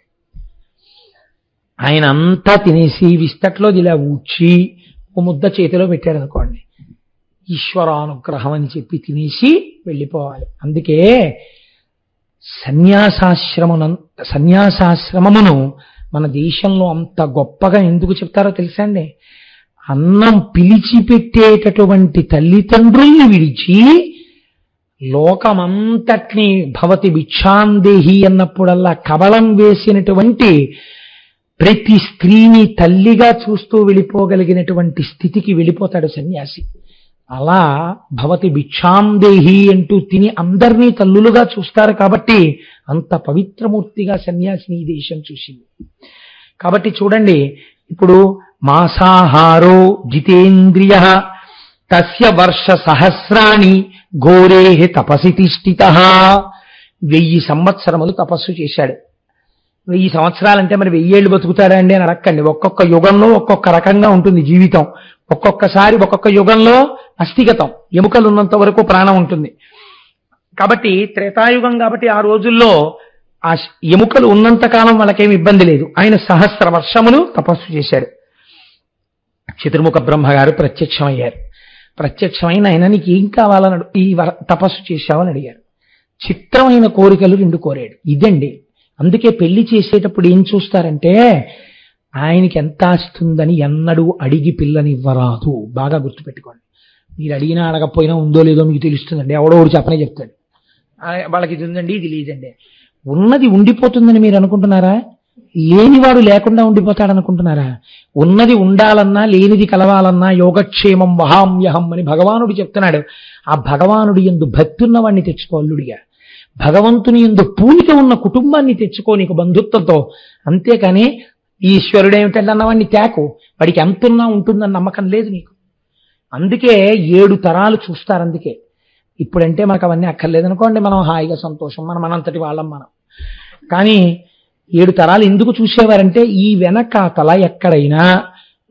ఆయన అంతా తినేసి విస్తట్లో ఇలా ఊడ్చి ఓ ముద్ద చేతిలో పెట్టాడు అనుకోండి, ఈశ్వరానుగ్రహం అని చెప్పి తినేసి వెళ్ళిపోవాలి. అందుకే సన్యాసాశ్రమమును మన దేశంలో అంత గొప్పగా ఎందుకు చెప్తారో తెలుసా అండి? అన్నం పిలిచిపెట్టేటటువంటి తల్లిదండ్రుల్ని విడిచి లోకమంతటిని భవతి భిక్షాందేహి అన్నప్పుడల్లా కబళం వేసినటువంటి ప్రతి స్త్రీని తల్లిగా చూస్తూ వెళ్ళిపోగలిగినటువంటి స్థితికి వెళ్ళిపోతాడు సన్యాసి. అలా భవతి భిక్షాందేహి అంటూ తిని అందరినీ తల్లులుగా చూస్తారు కాబట్టి అంత పవిత్రమూర్తిగా సన్యాసిని ఈ దేశం చూసింది. కాబట్టి చూడండి, ఇప్పుడు మాసాహారో జితేంద్రియ తస్య వర్ష సహస్రాణి ఘోరే తపసి తిష్ఠిత. 1000 సంవత్సరములు తపస్సు చేశాడు. 1000 సంవత్సరాలంటే మరి 1000 ఏళ్ళు బతుకుతాడా అండి అని అడక్కండి. ఒక్కొక్క యుగంలో ఒక్కొక్క రకంగా ఉంటుంది జీవితం. ఒక్కొక్కసారి ఒక్కొక్క యుగంలో అస్థిగతం, ఎముకలు ఉన్నంత వరకు ప్రాణం ఉంటుంది. కాబట్టి త్రేతాయుగం కాబట్టి ఆ రోజుల్లో ఆ ఎముకలు ఉన్నంతకాలం వాళ్ళకేమి ఇబ్బంది లేదు. ఆయన 1000 వర్షములు తపస్సు చేశాడు. చతుర్ముఖ బ్రహ్మగారు ప్రత్యక్షమయ్యారు. ప్రత్యక్షమైన ఆయన నీకు ఏం కావాలని ఈ తపస్సు చేశావని అడిగారు. చిత్రమైన కోరికలు 2 కోరాడు. ఇదండి, అందుకే పెళ్లి చేసేటప్పుడు ఏం చూస్తారంటే ఆయనకి ఎంత ఆస్తుందని ఎన్నడూ అడిగి పిల్లనివ్వరాదు. బాగా గుర్తుపెట్టుకోండి. మీరు అడిగినా అడగకపోయినా ఉందో లేదో మీకు తెలుస్తుందండి. ఎవడో ఒకటి చెప్పనే చెప్తాడు, వాళ్ళకి ఇది ఉందండి ఇది లేదండి. ఉన్నది ఉండిపోతుందని మీరు అనుకుంటున్నారా? లేనివాడు లేకుండా ఉండిపోతాడనుకుంటున్నారా? ఉన్నది ఉండాలన్నా లేనిది కలవాలన్నా యోగక్షేమం వహామ్యహం అని భగవానుడు చెప్తున్నాడు. ఆ భగవానుడి యందు భక్తి ఉన్నవాడిని తెచ్చుకో అల్లుడిగా. భగవంతుని యందు పూనిక ఉన్న కుటుంబాన్ని తెచ్చుకో నీకు బంధుత్వంతో. అంతేకాని ఈశ్వరుడు ఏమిటంటే అన్నవాడిని తేకు, వాడికి ఎంతున్నా ఉంటుందని నమ్మకం లేదు నీకు. అందుకే 7 తరాలు చూస్తారు. అందుకే ఇప్పుడంటే మనకు అవన్నీ అక్కర్లేదనుకోండి, మనం హాయిగా సంతోషం, మనంతటి వాళ్ళం మనం. కానీ 7 తరాలు ఎందుకు చూసేవారంటే ఈ వెనకాతల ఎక్కడైనా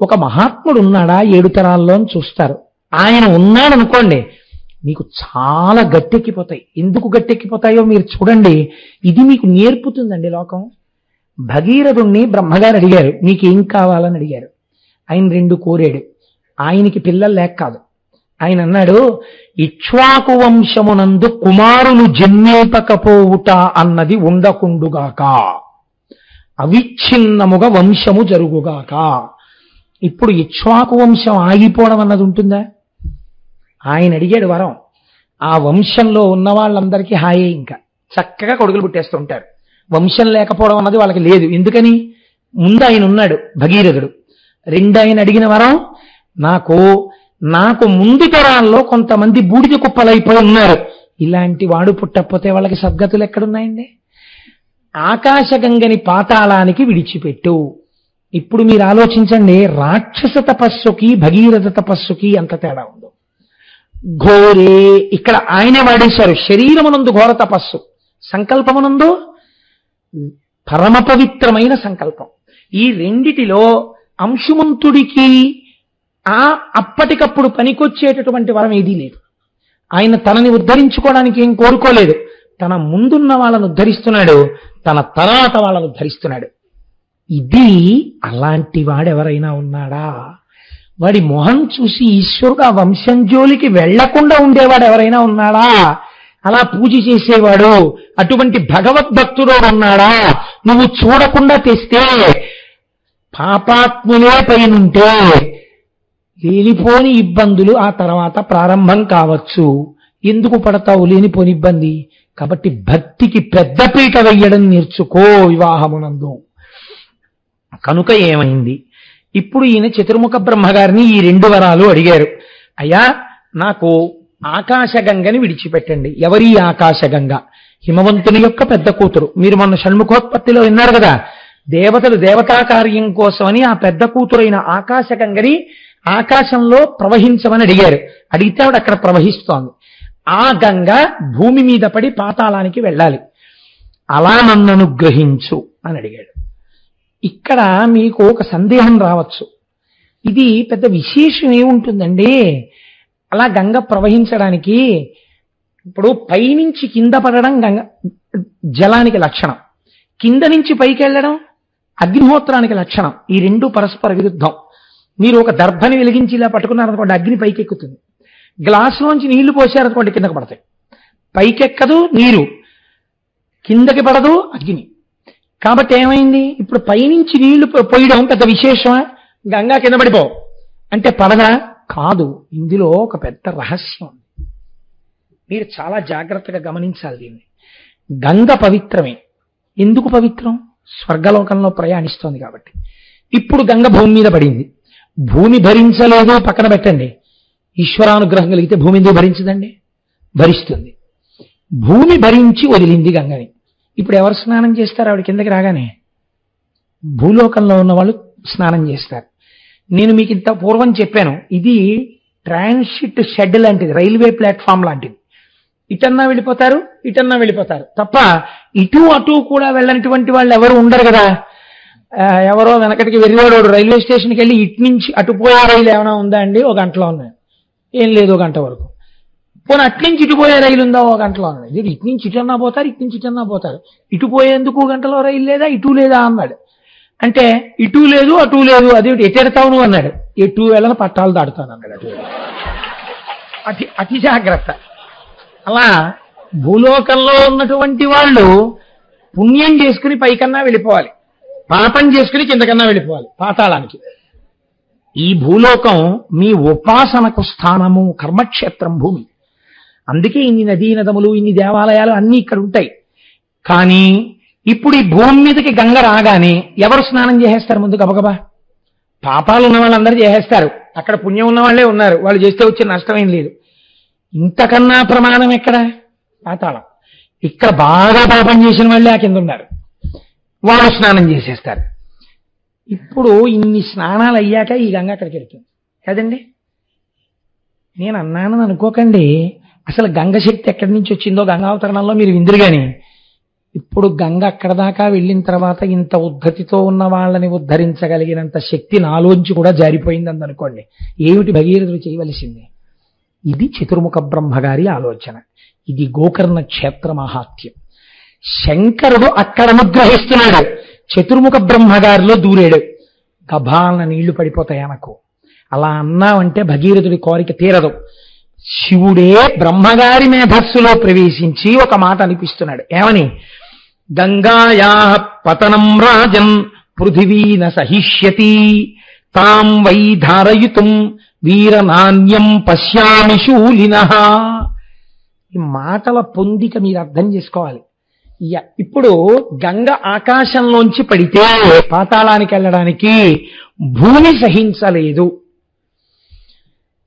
ఒక మహాత్ముడు ఉన్నాడా 7 తరాల్లో అని చూస్తారు. ఆయన ఉన్నాడనుకోండి మీకు చాలా గట్టెక్కిపోతాయి. ఎందుకు గట్టెక్కిపోతాయో మీరు చూడండి. ఇది మీకు నేర్పుతుందండి లోకం. భగీరథుణ్ణి బ్రహ్మగారు అడిగారు, నీకేం కావాలని అడిగారు. ఆయన 2 కోరాడు. ఆయనకి పిల్లలు లేక కాదు, ఆయన అన్నాడు, ఇక్ష్వాకు వంశమునందు కుమారులు జన్మేపకపోవుట అన్నది ఉండకుండుగాక, అవిచ్ఛిన్నముగా వంశము జరుగుగాక. ఇప్పుడు ఇక్ష్వాకు వంశం ఆగిపోవడం అన్నది ఉంటుందా? ఆయన అడిగాడు వరం. ఆ వంశంలో ఉన్న వాళ్ళందరికీ హాయే, ఇంకా చక్కగా కొడుకులు పుట్టేస్తుంటారు. వంశం లేకపోవడం అన్నది వాళ్ళకి లేదు. ఎందుకని? ముందు ఆయన ఉన్నాడు భగీరథుడు. రెండు ఆయన అడిగిన వరం, నాకు ముందు తరాల్లో కొంతమంది బూడిద కుప్పలైపోయి ఉన్నారు, ఇలాంటి వాడు పుట్టకపోతే వాళ్ళకి సద్గతులు ఎక్కడున్నాయండి? ఆకాశగంగని పాతాళానికి విడిచిపెట్టు. ఇప్పుడు మీరు ఆలోచించండి, రాక్షస తపస్సుకి భగీరథ తపస్సుకి ఎంత తేడా ఉందో. ఘోరే ఇక్కడ ఆయనే వాడేశారు. శరీరమునందు ఘోర తపస్సు, సంకల్పమునందు పరమ పవిత్రమైన సంకల్పం. ఈ రెండిటిలో అంశుమంతుడికి అప్పటికప్పుడు పనికొచ్చేటటువంటి వరం ఏదీ లేదు. ఆయన తనని ఉద్ధరించుకోవడానికి ఏం కోరుకోలేదు. తన ముందున్న వాళ్ళను ఉద్ధరిస్తున్నాడు, తన తర్వాత వాళ్ళను ఉద్ధరిస్తున్నాడు. ఇది అలాంటి వాడెవరైనా ఉన్నాడా? వాడి మొహం చూసి ఈశ్వరుడు ఆ వంశం జోలికి వెళ్లకుండా ఉండేవాడు ఎవరైనా ఉన్నాడా? అలా పూజ చేసేవాడు అటువంటి భగవద్భక్తుడు ఉన్నాడా? నువ్వు చూడకుండా తెస్తే పాపాత్ములే పైనుంటే లేనిపోని ఇబ్బందులు ఆ తర్వాత ప్రారంభం కావచ్చు. ఎందుకు పడతావు లేనిపోని ఇబ్బంది? కాబట్టి భక్తికి పెద్దపీట వెయ్యడం నేర్చుకో వివాహమునందు. కనుక ఏమైంది? ఇప్పుడు ఈయన చతుర్ముఖ బ్రహ్మగారిని ఈ రెండు వరాలు అడిగారు. అయ్యా, నాకు ఆకాశగంగని విడిచిపెట్టండి. ఎవరి ఆకాశగంగ? హిమవంతుని యొక్క పెద్ద కూతురు. మీరు మొన్న షణ్ముఖోత్పత్తిలో విన్నారు కదా, దేవతలు దేవతా కార్యం కోసమని ఆ పెద్ద కూతురైన ఆకాశగంగని ఆకాశంలో ప్రవహించమని అడిగారు. అడిగితే ఆవిడ అక్కడ ప్రవహిస్తోంది. ఆ గంగ భూమి మీద పడి పాతాళానికి వెళ్ళాలి. అలా నన్ను అనుగ్రహించు అని అడిగాడు. ఇక్కడ మీకు ఒక సందేహం రావచ్చు, ఇది పెద్ద విశేషం ఏముంటుందండి అలా గంగ ప్రవహించడానికి? ఇప్పుడు పైనుంచి కింద పడడం గంగ జలానికి లక్షణం, కింద నుంచి పైకి వెళ్ళడం అగ్నిహోత్రానికి లక్షణం. ఈ రెండు పరస్పర విరుద్ధం. మీరు ఒక దర్భని వెలిగించి ఇలా పట్టుకున్నారనుకోండి, అగ్ని పైకి ఎక్కుతుంది. గ్లాసులోంచి నీళ్లు పోసారనుకోండి, కిందకు పడతాయి. పైకెక్కదు నీరు, కిందకి పడదు అగ్ని. కాబట్టి ఏమైంది? ఇప్పుడు పైనుంచి నీళ్లు పోయడం పెద్ద విశేషమా? గంగా కింద పడిపోవు అంటే పడదా? కాదు. ఇందులో ఒక పెద్ద రహస్యం, మీరు చాలా జాగ్రత్తగా గమనించాలి దీన్ని. గంగ పవిత్రమే. ఎందుకు పవిత్రం? స్వర్గలోకంలో ప్రయాణిస్తోంది కాబట్టి. ఇప్పుడు గంగ భూమి మీద పడింది. భూమి భరించలేదు పక్కన పెట్టండి, ఈశ్వరానుగ్రహం కలిగితే భూమి ఎందుకు భరించదండి? భరిస్తుంది. భూమి భరించి వదిలింది గంగని. ఇప్పుడు ఎవరు స్నానం చేస్తారు? ఆవిడ కిందకి రాగానే భూలోకంలో ఉన్న వాళ్ళు స్నానం చేస్తారు. నేను మీకు ఇంత పూర్వం చెప్పాను, ఇది ట్రాన్సిట్ షెడ్ లాంటిది, రైల్వే ప్లాట్ఫామ్ లాంటిది. ఇటన్నా వెళ్ళిపోతారు, ఇటన్నా వెళ్ళిపోతారు తప్ప ఇటు అటు కూడా వెళ్ళనటువంటి వాళ్ళు ఎవరు ఉండరు కదా. ఎవరో వెనకటికి వెర్రివాడు రైల్వే స్టేషన్కి వెళ్ళి ఇటు నుంచి అటుపోయే రైలు ఏమైనా ఉందా అండి? ఒక గంటలో ఉన్నాయి. ఏం లేదు, ఒక గంట వరకు. పోనీ అట్నుంచి ఇటు పోయే రైలు ఉందా? ఒక గంటలో ఉన్నాయి. ఇటు నుంచి ఇటన్నా పోతారు, ఇటు నుంచి ఇటన్నా పోతారు. ఇటు పోయేందుకు గంటలో రైలు లేదా, ఇటు లేదా అన్నాడు. అంటే ఇటు లేదు అటు లేదు, అది ఎటెడతావు నువ్వు అన్నాడు. ఎటు వెళ్ళని పట్టాలు దాడుతాను అన్నాడు. అటు అతి జాగ్రత్త. అలా భూలోకంలో ఉన్నటువంటి వాళ్ళు పుణ్యం చేసుకుని పైకన్నా వెళ్ళిపోవాలి, పాపం చేసుకుని కిందకన్నా వెళ్ళిపోవాలి పాతాళానికి. ఈ భూలోకం మీ ఉపాసనకు స్థానము, కర్మక్షేత్రం భూమి. అందుకే ఇన్ని నదీ నదములు, ఇన్ని దేవాలయాలు అన్నీ ఇక్కడ ఉంటాయి. కానీ ఇప్పుడు ఈ భూమి మీదకి గంగ రాగానే ఎవరు స్నానం చేసేస్తారు? ముందు గబగబా పాపాలు ఉన్న వాళ్ళందరూ చేసేస్తారు. అక్కడ పుణ్యం ఉన్న వాళ్ళే ఉన్నారు, వాళ్ళు చేస్తే వచ్చే నష్టమేం లేదు. ఇంతకన్నా ప్రమాణం ఎక్కడ? పాతాళం. ఇక్కడ బాగా పాపం చేసిన వాళ్ళే ఆ కింద ఉన్నారు, వాళ్ళు స్నానం చేసేస్తారు. ఇప్పుడు ఇన్ని స్నానాలు అయ్యాక ఈ గంగ అక్కడికి వెళ్తుంది కదండి. నేను అన్నానని అనుకోకండి, అసలు గంగ శక్తి ఎక్కడి నుంచి వచ్చిందో గంగావతరణంలో మీరు విందురు. కానీ ఇప్పుడు గంగ అక్కడ దాకా వెళ్ళిన తర్వాత ఇంత ఉద్ధతితో ఉన్న వాళ్ళని ఉద్ధరించగలిగినంత శక్తి నాలోంచి కూడా జారిపోయిందని అనుకోండి. ఏమిటి భగీరథుడు చేయవలసింది? ఇది చతుర్ముఖ బ్రహ్మగారి ఆలోచన. ఇది గోకర్ణ క్షేత్ర మహాత్యం. శంకరుడు అక్కడ అనుగ్రహిస్తున్నాడు, చతుర్ముఖ బ్రహ్మగారిలో దూరాడు. గభాలన నీళ్లు పడిపోతాయి అనకు. అలా అన్నావంటే భగీరథుడి కోరిక తీరదు. శివుడే బ్రహ్మగారి మేధస్సులో ప్రవేశించి ఒక మాట అనిపిస్తున్నాడు. ఏమని? గంగాయా పతనం రాజన్ పృథివీ న సహిష్యతి తాం వై ధారయితుం వీరనాన్యం పశ్యామి శూలినః. ఈ మాటల పొందిక మీరు అర్థం చేసుకోవాలి. ఇప్పుడు గంగ ఆకాశంలోంచి పడితే పాతాళానికి వెళ్ళడానికి భూమి సహించలేదు.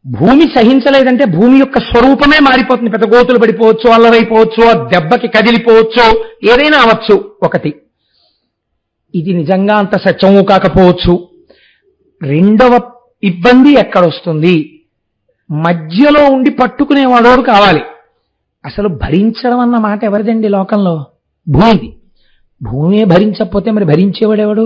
భూమి సహించలేదంటే భూమి యొక్క స్వరూపమే మారిపోతుంది. పెద్ద గోతులు పడిపోవచ్చు, అల్లరైపోవచ్చు, ఆ దెబ్బకి కదిలిపోవచ్చు, ఏదైనా అవచ్చు. ఒకటి, ఇది నిజంగా అంత సత్యము కాకపోవచ్చు. రెండవ ఇబ్బంది ఎక్కడొస్తుంది? మధ్యలో ఉండి పట్టుకునేవాడోడు కావాలి. అసలు భరించడం అన్న మాట ఎవరిదండి లోకంలో? భూమిది. భూమే భరించకపోతే మరి భరించేవాడెవడు?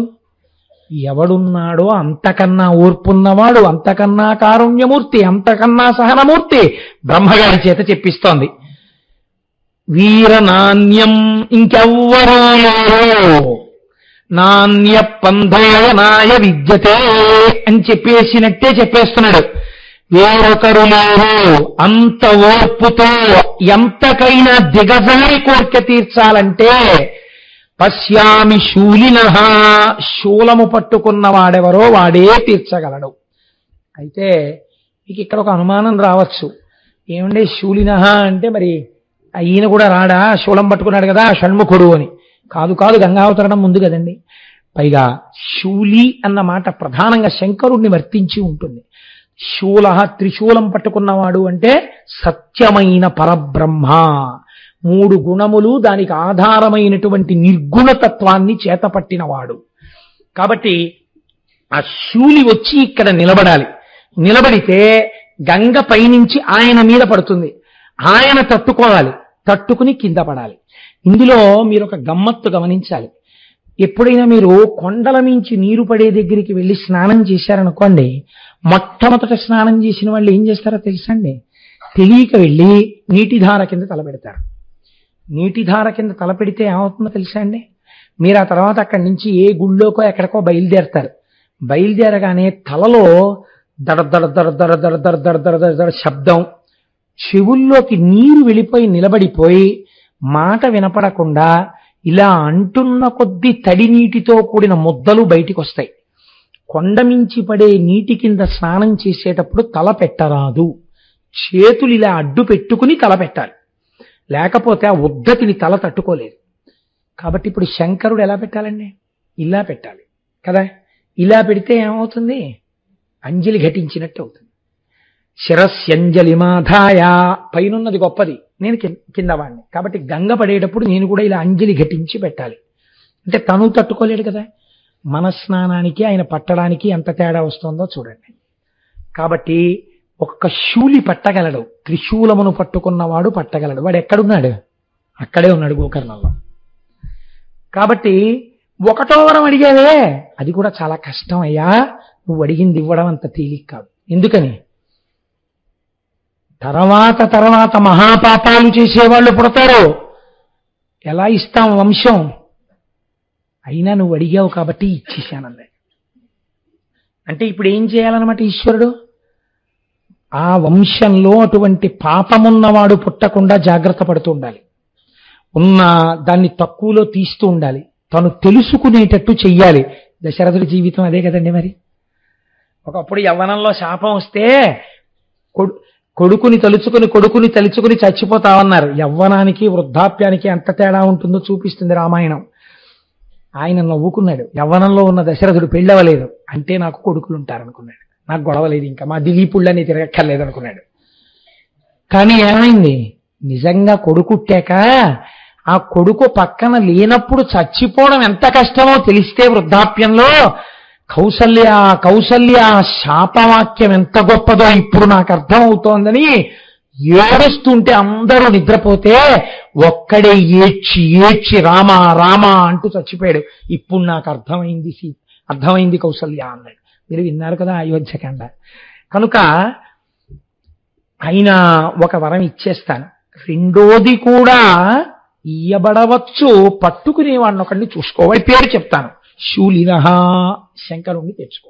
ఎవడున్నాడో అంతకన్నా ఓర్పున్నవాడు, అంతకన్నా కారుణ్యమూర్తి, అంతకన్నా సహనమూర్తి బ్రహ్మగారి చేత చెప్పిస్తోంది. వీరనాన్యం, ఇంకెవ్వరూ నాణ్య పంధాయనాయ విద్యతే అని చెప్పేసినట్టే చెప్పేస్తున్నాడు. వేరొకరు లేరు అంత ఓర్పుతో ఎంతకైనా దిగజారి కోరిక తీర్చాలంటే పశ్యామి శూలినః, శూలము పట్టుకున్నవాడెవరో వాడే తీర్చగలడు. అయితే మీకు ఇక్కడ ఒక అనుమానం రావచ్చు. ఏమంటే శూలినః అంటే మరి ఈయన కూడా రాడా? శూలం పట్టుకున్నాడు కదా షణ్ముఖుడు అని. కాదు కాదు, గంగావతరణం ముందు కదండి. పైగా శూలి అన్న మాట ప్రధానంగా శంకరుణ్ణి వర్తించి ఉంటుంది. శూల, త్రిశూలం పట్టుకున్నవాడు అంటే సత్యమైన పరబ్రహ్మ. 3 గుణములు, దానికి ఆధారమైనటువంటి నిర్గుణతత్వాన్ని చేతపట్టినవాడు. కాబట్టి ఆ శూలి వచ్చి ఇక్కడ నిలబడాలి. నిలబడితే గంగ పైనుంచి ఆయన మీద పడుతుంది. ఆయన తట్టుకోవాలి, తట్టుకుని కింద పడాలి. ఇందులో మీరు ఒక గమ్మత్తు గమనించాలి. ఎప్పుడైనా మీరు కొండల మించి నీరు పడే దగ్గరికి వెళ్ళి స్నానం చేశారనుకోండి, మొట్టమొదట స్నానం చేసిన వాళ్ళు ఏం చేస్తారో తెలుసండి? తెలియక వెళ్ళి నీటిధార కింద తలపెడతారు. నీటిధార కింద తలపెడితే ఏమవుతుందో తెలుసా అండి? మీరు ఆ తర్వాత అక్కడి నుంచి ఏ గుళ్ళోకో ఎక్కడికో బయలుదేరతారు. బయలుదేరగానే తలలో దడ దడ దడ దడ దడ దడ దడ దడ దడ దడ శబ్దం, చెవుల్లోకి నీరు వెళ్ళిపోయి నిలబడిపోయి మాట వినపడకుండా ఇలా అంటున్న కొద్దీ తడి నీటితో కూడిన ముద్దలు బయటికి వస్తాయి. కొండమించి పడే నీటి కింద స్నానం చేసేటప్పుడు తల పెట్టరాదు. చేతులు ఇలా అడ్డు పెట్టుకుని తల పెట్టాలి, లేకపోతే ఆ ఉద్ధతిని తల తట్టుకోలేదు. కాబట్టి ఇప్పుడు శంకరుడు ఎలా పెట్టాలండి? ఇలా పెట్టాలి కదా. ఇలా పెడితే ఏమవుతుంది? అంజలి ఘటించినట్టు అవుతుంది. శిరస్యంజలిమాధాయ, పైనున్నది గొప్పది, నేను కింద వాడిని. కాబట్టి గంగ పడేటప్పుడు నేను కూడా ఇలా అంజలి ఘటించి పెట్టాలి. అంటే తను తట్టుకోలేడు కదా. మన స్నానానికి ఆయన పట్టడానికి ఎంత తేడా వస్తుందో చూడండి. కాబట్టి ఒక్క శూలి పట్టగలడు, త్రిశూలమును పట్టుకున్నవాడు పట్టగలడు. వాడు ఎక్కడున్నాడు? అక్కడే ఉన్నాడు, గోకర్ణంలో. కాబట్టి 1వ వరం అడిగావే, అది కూడా చాలా కష్టం అయ్యా. నువ్వు అడిగింది ఇవ్వడం అంత తేలిక కాదు. ఎందుకని? తర్వాత మహాపాపాలు చేసేవాళ్ళు పుడతారు. ఎలా ఇస్తాం వంశం? అయినా నువ్వు అడిగావు కాబట్టి ఇచ్చేశానన్నాడు. అంటే ఇప్పుడు ఏం చేయాలన్నమాట ఈశ్వరుడు? ఆ వంశంలో అటువంటి పాపమున్నవాడు పుట్టకుండా జాగ్రత్త పడుతూ ఉండాలి. ఉన్న దాన్ని తక్కువలో తీస్తూ ఉండాలి. తను తెలుసుకునేటట్టు చెయ్యాలి. దశరథుడి జీవితం అదే కదండి. మరి ఒకప్పుడు యవ్వనంలో శాపం వస్తే కొడుకుని తలుచుకుని చచ్చిపోతామన్నారు. యవ్వనానికి వృద్ధాప్యానికి ఎంత తేడా ఉంటుందో చూపిస్తుంది రామాయణం. ఆయన నవ్వుకున్నాడు. యవ్వనంలో ఉన్న దశరథుడు పెళ్ళవలేదు అంటే నాకు కొడుకులు ఉంటారనుకున్నాడు. నాకు గొడవలేదు, ఇంకా మా దిలీపుళ్ళని తిరగక్కర్లేదు అనుకున్నాడు. కానీ ఏమైంది? నిజంగా కొడుకుట్టాక ఆ కొడుకు పక్కన లేనప్పుడు చచ్చిపోవడం ఎంత కష్టమో తెలిస్తే వృద్ధాప్యంలో కౌసల్య శాపవాక్యం ఎంత గొప్పదో ఇప్పుడు నాకు అర్థం అవుతోందని ఏడుస్తుంటే అందరూ నిద్రపోతే ఒక్కడే ఏడ్చి రామా రామా అంటూ చచ్చిపోయాడు. ఇప్పుడు నాకు అర్థమైంది కౌసల్య అన్నాడు. మీరు విన్నారు కదా అయోధ్యకాండ. కనుక ఆయన ఒక వరం ఇచ్చేస్తాను, రెండోది కూడా ఇయ్యబడవచ్చు, పట్టుకునేవాడిని ఒకడిని చూసుకోవాలి. పేరు చెప్తాను, శూలినః, శంకరుణ్ణి తెచ్చుకో.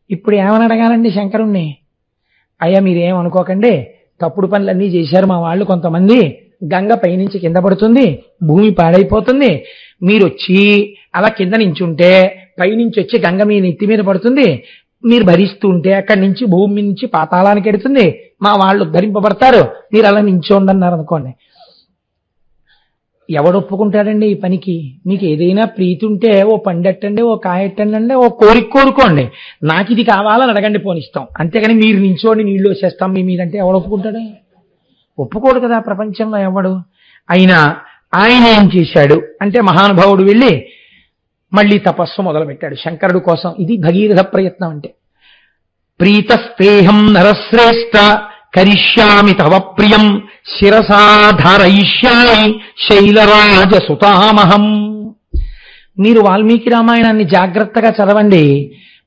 ఇప్పుడు ఏమని అడగాలండి శంకరుణ్ణి? అయ్యా మీరేం అనుకోకండి, తప్పుడు పనులన్నీ చేశారు మా వాళ్ళు కొంతమంది, గంగ పైనుంచి కింద పడుతుంది, భూమి పాడైపోతుంది, మీరు వచ్చి అలా కింద నించుంటే పైనుంచి వచ్చి గంగ మీ నెత్తి మీద పడుతుంది, మీరు భరిస్తూ ఉంటే అక్కడి నుంచి భూమి నుంచి పాతాళానికి ఎడుతుంది, మా వాళ్ళు ఉద్ధరింపబడతారు, మీరు అలా నించోండి అన్నారు అనుకోండి. ఎవడు ఒప్పుకుంటాడండి ఈ పనికి? మీకు ఏదైనా ప్రీతి ఉంటే ఓ పండెట్టండి, ఓ కాయెట్టండి అంటే ఓ కోరిక కోరుకోండి, నాకు ఇది కావాలని అడగండి పోనిస్తాం, అంతేగాని మీరు నించోండి నీళ్ళు వచ్చేస్తాం మీ మీదంటే ఎవడు ఒప్పుకుంటాడు? ఒప్పుకోడు కదా ప్రపంచంలో ఎవడు. అయినా ఆయన ఏం చేశాడు అంటే మహానుభావుడు వెళ్ళి మళ్ళీ తపస్సు మొదలుపెట్టాడు శంకరుడు కోసం. ఇది భగీరథ ప్రయత్నం అంటే. ప్రీతస్తేహం నరశ్రేష్ఠ కరిష్యామి తవ ప్రియం శిరసాధారయిష్యామి శైలరాజసుతామహం. మీరు వాల్మీకి రామాయణాన్ని జాగ్రత్తగా చదవండి.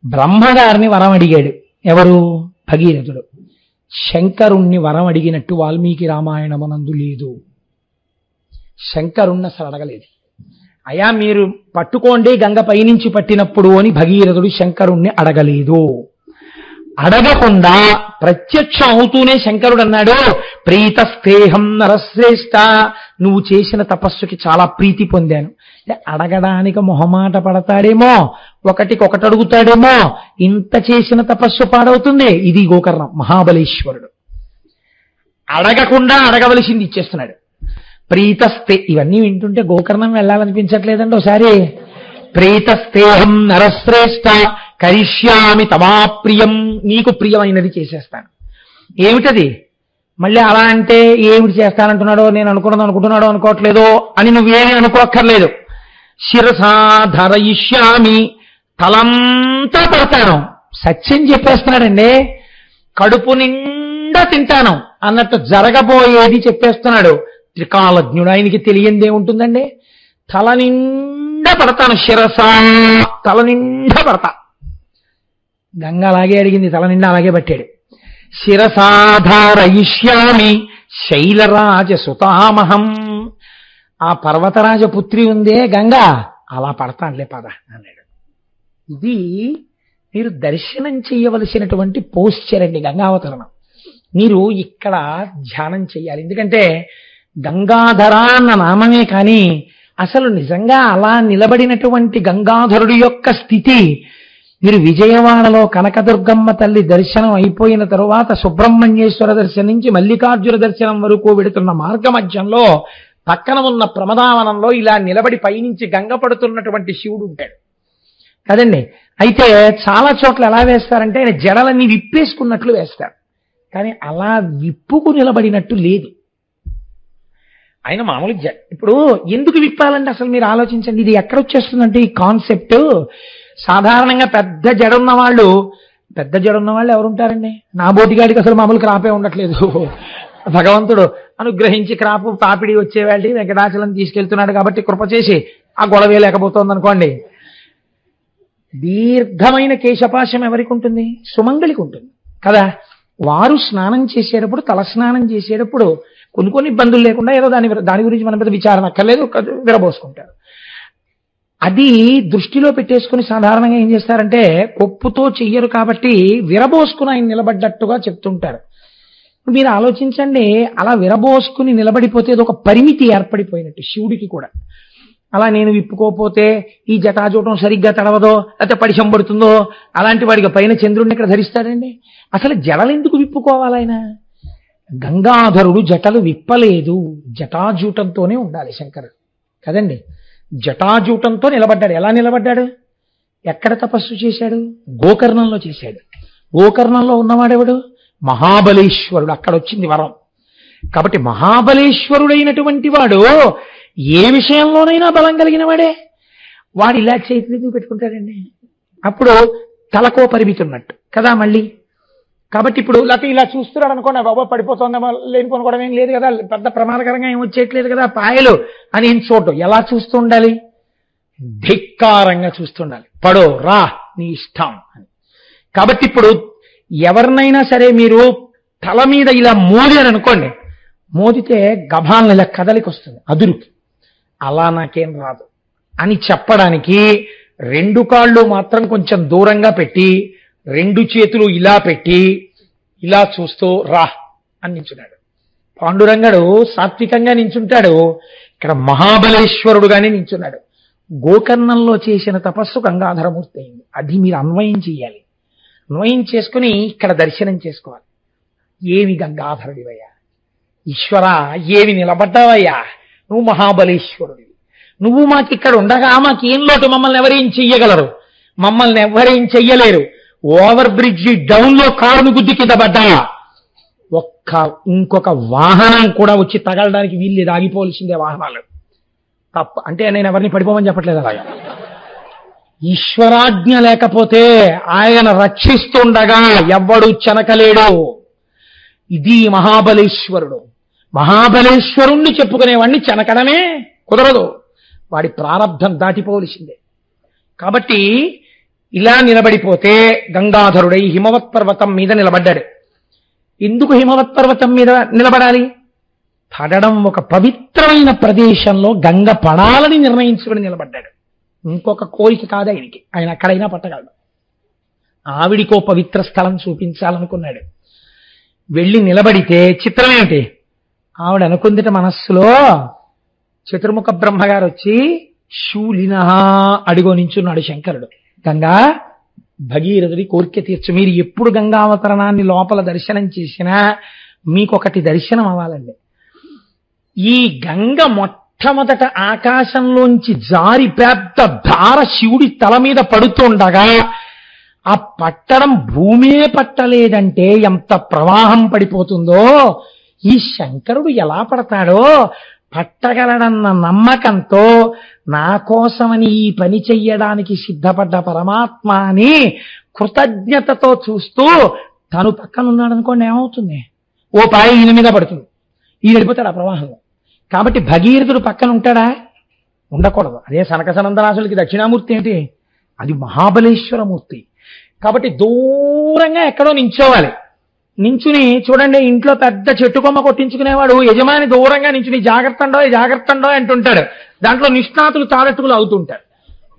బ్రహ్మగారిని వరం అడిగాడు ఎవరు? భగీరథుడు. శంకరుణ్ణి వరం అడిగినట్టు వాల్మీకి రామాయణమునందు లేదు. శంకరుణ్ణి అసలు అడగలేదు. అయా మీరు పట్టుకోండి గంగ పైనుంచి పట్టినప్పుడు అని భగీరథుడు శంకరుణ్ణి అడగలేదు. అడగకుండా ప్రత్యక్షం అవుతూనే శంకరుడు అన్నాడు, ప్రీతస్తేహం నరశ్రేష్ఠ, నువ్వు చేసిన తపస్సుకి చాలా ప్రీతి పొందాను. అడగడానికి మొహమాట పడతాడేమో, ఒకటికొకటి అడుగుతాడేమో, ఇంత చేసిన తపస్సు పాడవుతుంది. ఇది గోకర్ణం మహాబలేశ్వరుడు. అడగకుండా అడగవలసింది ఇచ్చేస్తున్నాడు. ప్రీతస్తే, ఇవన్నీ వింటుంటే గోకర్ణం వెళ్ళాలనిపించట్లేదండి ఒకసారి. ప్రీతస్తేహం నరశ్రేష్ఠ కరిష్యామి తమాప్రియం, నీకు ప్రియమైనది చేసేస్తాను. ఏమిటది? మళ్ళీ అలా అంటే ఏమిటి చేస్తానంటున్నాడో, నేను అనుకుంటున్నాడో అనుకోవట్లేదో అని నువ్వేమీ అనుకోక్కర్లేదు. శిరసాధరయిష్యామి, తలంతా పడతాను. సత్యం చెప్పేస్తున్నాడండి. కడుపు నిండా తింటాను అన్నట్టు జరగబోయేది చెప్పేస్తున్నాడు. త్రికాలజ్ఞుడు, ఆయనకి తెలియందే ఉంటుందండి. తల నిండా పడతాను, శిరసా, తల నిండా పడతా. గంగ అలాగే అడిగింది, తల నిండా అలాగే పట్టాడు. శిరసాధారయిష్యామి శైలరాజ సుతామహం, ఆ పర్వతరాజ పుత్రి ఉందే గంగ, అలా పడతానులే పద అన్నాడు. ఇది మీరు దర్శనం చేయవలసినటువంటి పోస్చర్ అండి గంగావతరణం. మీరు ఇక్కడ ధ్యానం చెయ్యాలి. ఎందుకంటే గంగాధర అన్న నామమే కానీ అసలు నిజంగా అలా నిలబడినటువంటి గంగాధరుడి యొక్క స్థితి మీరు విజయవాడలో కనకదుర్గమ్మ తల్లి దర్శనం అయిపోయిన తరువాత సుబ్రహ్మణ్యేశ్వర దర్శనం నుంచి మల్లికార్జున దర్శనం వరకు వెడుతున్న మార్గ మధ్యంలో పక్కన ఉన్న ప్రమదావనంలో ఇలా నిలబడి పైనుంచి గంగ పడుతున్నటువంటి శివుడు ఉంటాడు కదండి. అయితే చాలా చోట్ల ఎలా వేస్తారంటే ఆయన జడలన్నీ విప్పేసుకున్నట్లు వేస్తారు, కానీ అలా విప్పుకు నిలబడినట్టు లేదు. ఆయన మామూలు ఇప్పుడు ఎందుకు విప్పాలంటే అసలు మీరు ఆలోచించండి, ఇది ఎక్కడ వచ్చేస్తుందంటే ఈ కాన్సెప్ట్. సాధారణంగా పెద్ద జడ ఉన్న వాళ్ళు ఎవరుంటారండి? నా బోటిగాడికి అసలు మామూలు క్రాపే ఉండట్లేదు. భగవంతుడు అనుగ్రహించి క్రాపు పాపిడి వచ్చేవాళ్ళకి వెంకటాచలం తీసుకెళ్తున్నాడు కాబట్టి కృప చేసి ఆ గొడవే లేకపోతుంది అనుకోండి. దీర్ఘమైన కేశపాశం ఎవరికి ఉంటుంది? సుమంగళికి ఉంటుంది కదా. వారు స్నానం చేసేటప్పుడు, తల స్నానం చేసేటప్పుడు కొన్ని ఇబ్బందులు లేకుండా ఏదో దాని గురించి మనం పెద్ద విచారణ అక్కర్లేదు, విరబోసుకుంటారు. అది దృష్టిలో పెట్టేసుకుని సాధారణంగా ఏం చేస్తారంటే కొప్పుతో చెయ్యరు కాబట్టి విరబోసుకుని ఆయన నిలబడ్డట్టుగా చెప్తుంటారు. మీరు ఆలోచించండి, అలా విరబోసుకుని నిలబడిపోతే అది ఒక పరిమితి ఏర్పడిపోయినట్టు శివుడికి కూడా. అలా నేను విప్పుకోపోతే ఈ జటాజూటం సరిగ్గా తడవదో లేకపోతే పరిచయం పడుతుందో, అలాంటి వాడికి పైన చంద్రుడిని ఇక్కడ ధరిస్తాడండి. అసలు జడలు ఎందుకు విప్పుకోవాలి? ఆయన గంగాధరుడు జటలు విప్పలేదు, జటాజూటంతోనే ఉండాలి శంకరుడు కదండి. జటాజూటంతో నిలబడ్డాడు. ఎలా నిలబడ్డాడు? ఎక్కడ తపస్సు చేశాడు? గోకర్ణంలో చేశాడు. గోకర్ణంలో ఉన్నవాడెవడు? మహాబలేశ్వరుడు. అక్కడ వచ్చింది వరం. కాబట్టి మహాబలేశ్వరుడైనటువంటి వాడు ఏ విషయంలోనైనా బలం కలిగిన వాడే. వాడు ఇలా చేతులు పెట్టుకుంటాడండి. అప్పుడు తలకో పరిమితి ఉన్నట్టు కదా మళ్ళీ. కాబట్టి ఇప్పుడు లేకపోతే ఇలా చూస్తున్నాడు అనుకోండి, బాబా పడిపోతుందేమో, లేనిపోను కూడా ఏం లేదు కదా, పెద్ద ప్రమాదకరంగా ఏం వచ్చేయట్లేదు కదా పాయలు అని ఏం చూడటం. ఎలా చూస్తూ ఉండాలి? ధిక్కారంగా చూస్తుండాలి. పడో రా నీ ఇష్టం అని. కాబట్టి ఇప్పుడు ఎవరినైనా సరే మీరు తల మీద ఇలా మోదారు అనుకోండి, మోదితే గభాలను ఇలా కదలికి వస్తుంది అదురుకి. అలా నాకేం రాదు అని చెప్పడానికి రెండు కాళ్ళు మాత్రం కొంచెం దూరంగా పెట్టి, రెండు చేతులు ఇలా పెట్టి ఇలా చూస్తూ రా అని నించున్నాడు. పాండురంగడు సాత్వికంగా నించుంటాడు, ఇక్కడ మహాబలేశ్వరుడుగానే నించున్నాడు. గోకర్ణంలో చేసిన తపస్సు గంగాధరమూర్తి అయింది. అది మీరు అన్వయం చేయాలి. అన్వయం చేసుకుని ఇక్కడ దర్శనం చేసుకోవాలి. ఏమి గంగాధరుడివయ్యా, ఈశ్వర ఏమి నిలబడ్డావయ్యా, నువ్వు మహాబలేశ్వరుడివి. నువ్వు మాకిక్కడ ఉండగా మాకేం లోటు, మమ్మల్ని ఎవరేం చెయ్యగలరు, మమ్మల్ని ఎవరేం చెయ్యలేరు. ఓవర్ బ్రిడ్జి డౌన్ లో కారును గుద్ది కింద పడ్డాయా, ఇంకొక వాహనం కూడా వచ్చి తగలడానికి వీళ్ళు ఆగిపోవలసిందే వాహనాలు తప్ప. అంటే నేను ఎవరిని పడిపోమని చెప్పట్లేదు, అలాగా ఈశ్వరాజ్ఞ లేకపోతే ఆయన రక్షిస్తుండగా ఎవ్వడు చెనకలేడు. ఇది మహాబలేశ్వరుడు. మహాబలేశ్వరుణ్ణి చెప్పుకునేవాడిని చెనకడమే కుదరదు, వాడి ప్రారంధం దాటిపోవలసిందే. కాబట్టి ఇలా నిలబడిపోతే గంగాధరుడై హిమవత్ పర్వతం మీద నిలబడ్డాడు. ఎందుకు హిమవత్ పర్వతం మీద నిలబడాలి? పడడం ఒక పవిత్రమైన ప్రదేశంలో గంగ పడాలని నిర్ణయించుకుని నిలబడ్డాడు. ఇంకొక కోరిక కాదు ఆయనకి, ఆయన అక్కడైనా పట్టగలడు. ఆవిడికో పవిత్ర స్థలం చూపించాలనుకున్నాడు. వెళ్ళి నిలబడితే చిత్రం ఏమిటి, ఆవిడ అనుకుందిట మనస్సులో, చతుర్ముఖ బ్రహ్మగారు వచ్చి శూలిన అడిగో నించున్నాడు శంకరుడు. గంగా భగీరథుడి కోరిక తీర్చు. మీరు ఎప్పుడు గంగావతరణాన్ని లోపల దర్శనం చేసినా మీకొకటి దర్శనం అవ్వాలండి. ఈ గంగ మొట్టమొదట ఆకాశంలోంచి జారి పెద్ద ధార శివుడి తల మీద పడుతుండగా ఆ పట్టడం భూమే పట్టలేదంటే ఎంత ప్రవాహం పడిపోతుందో, ఈ శంకరుడు ఎలా పడతాడో పట్టగలడన్న నమ్మకంతో నా కోసమని ఈ పని చెయ్యడానికి సిద్ధపడ్డ పరమాత్మ అని కృతజ్ఞతతో చూస్తూ తను పక్కనున్నాడు అనుకోండి, ఏమవుతుంది, ఓ పాయ ఈయన మీద పడుతుంది, ఈయన వెళ్ళిపోతాడు ఆ ప్రవాహంలో. కాబట్టి భగీరథుడు పక్కన ఉంటాడా? ఉండకూడదు. అదే సనక సనందనాథులకి దక్షిణామూర్తి ఏంటి, అది మహాబలేశ్వరమూర్తి. కాబట్టి దూరంగా ఎక్కడో నించోవాలి. నించుని చూడండి, ఇంట్లో పెద్ద చెట్టు కొమ్మ కొట్టించుకునేవాడు యజమాని దూరంగా నించుని జాగ్రత్త అండో అంటుంటాడు. దాంట్లో నిష్ణాతులు తారట్టుకులు అవుతుంటారు.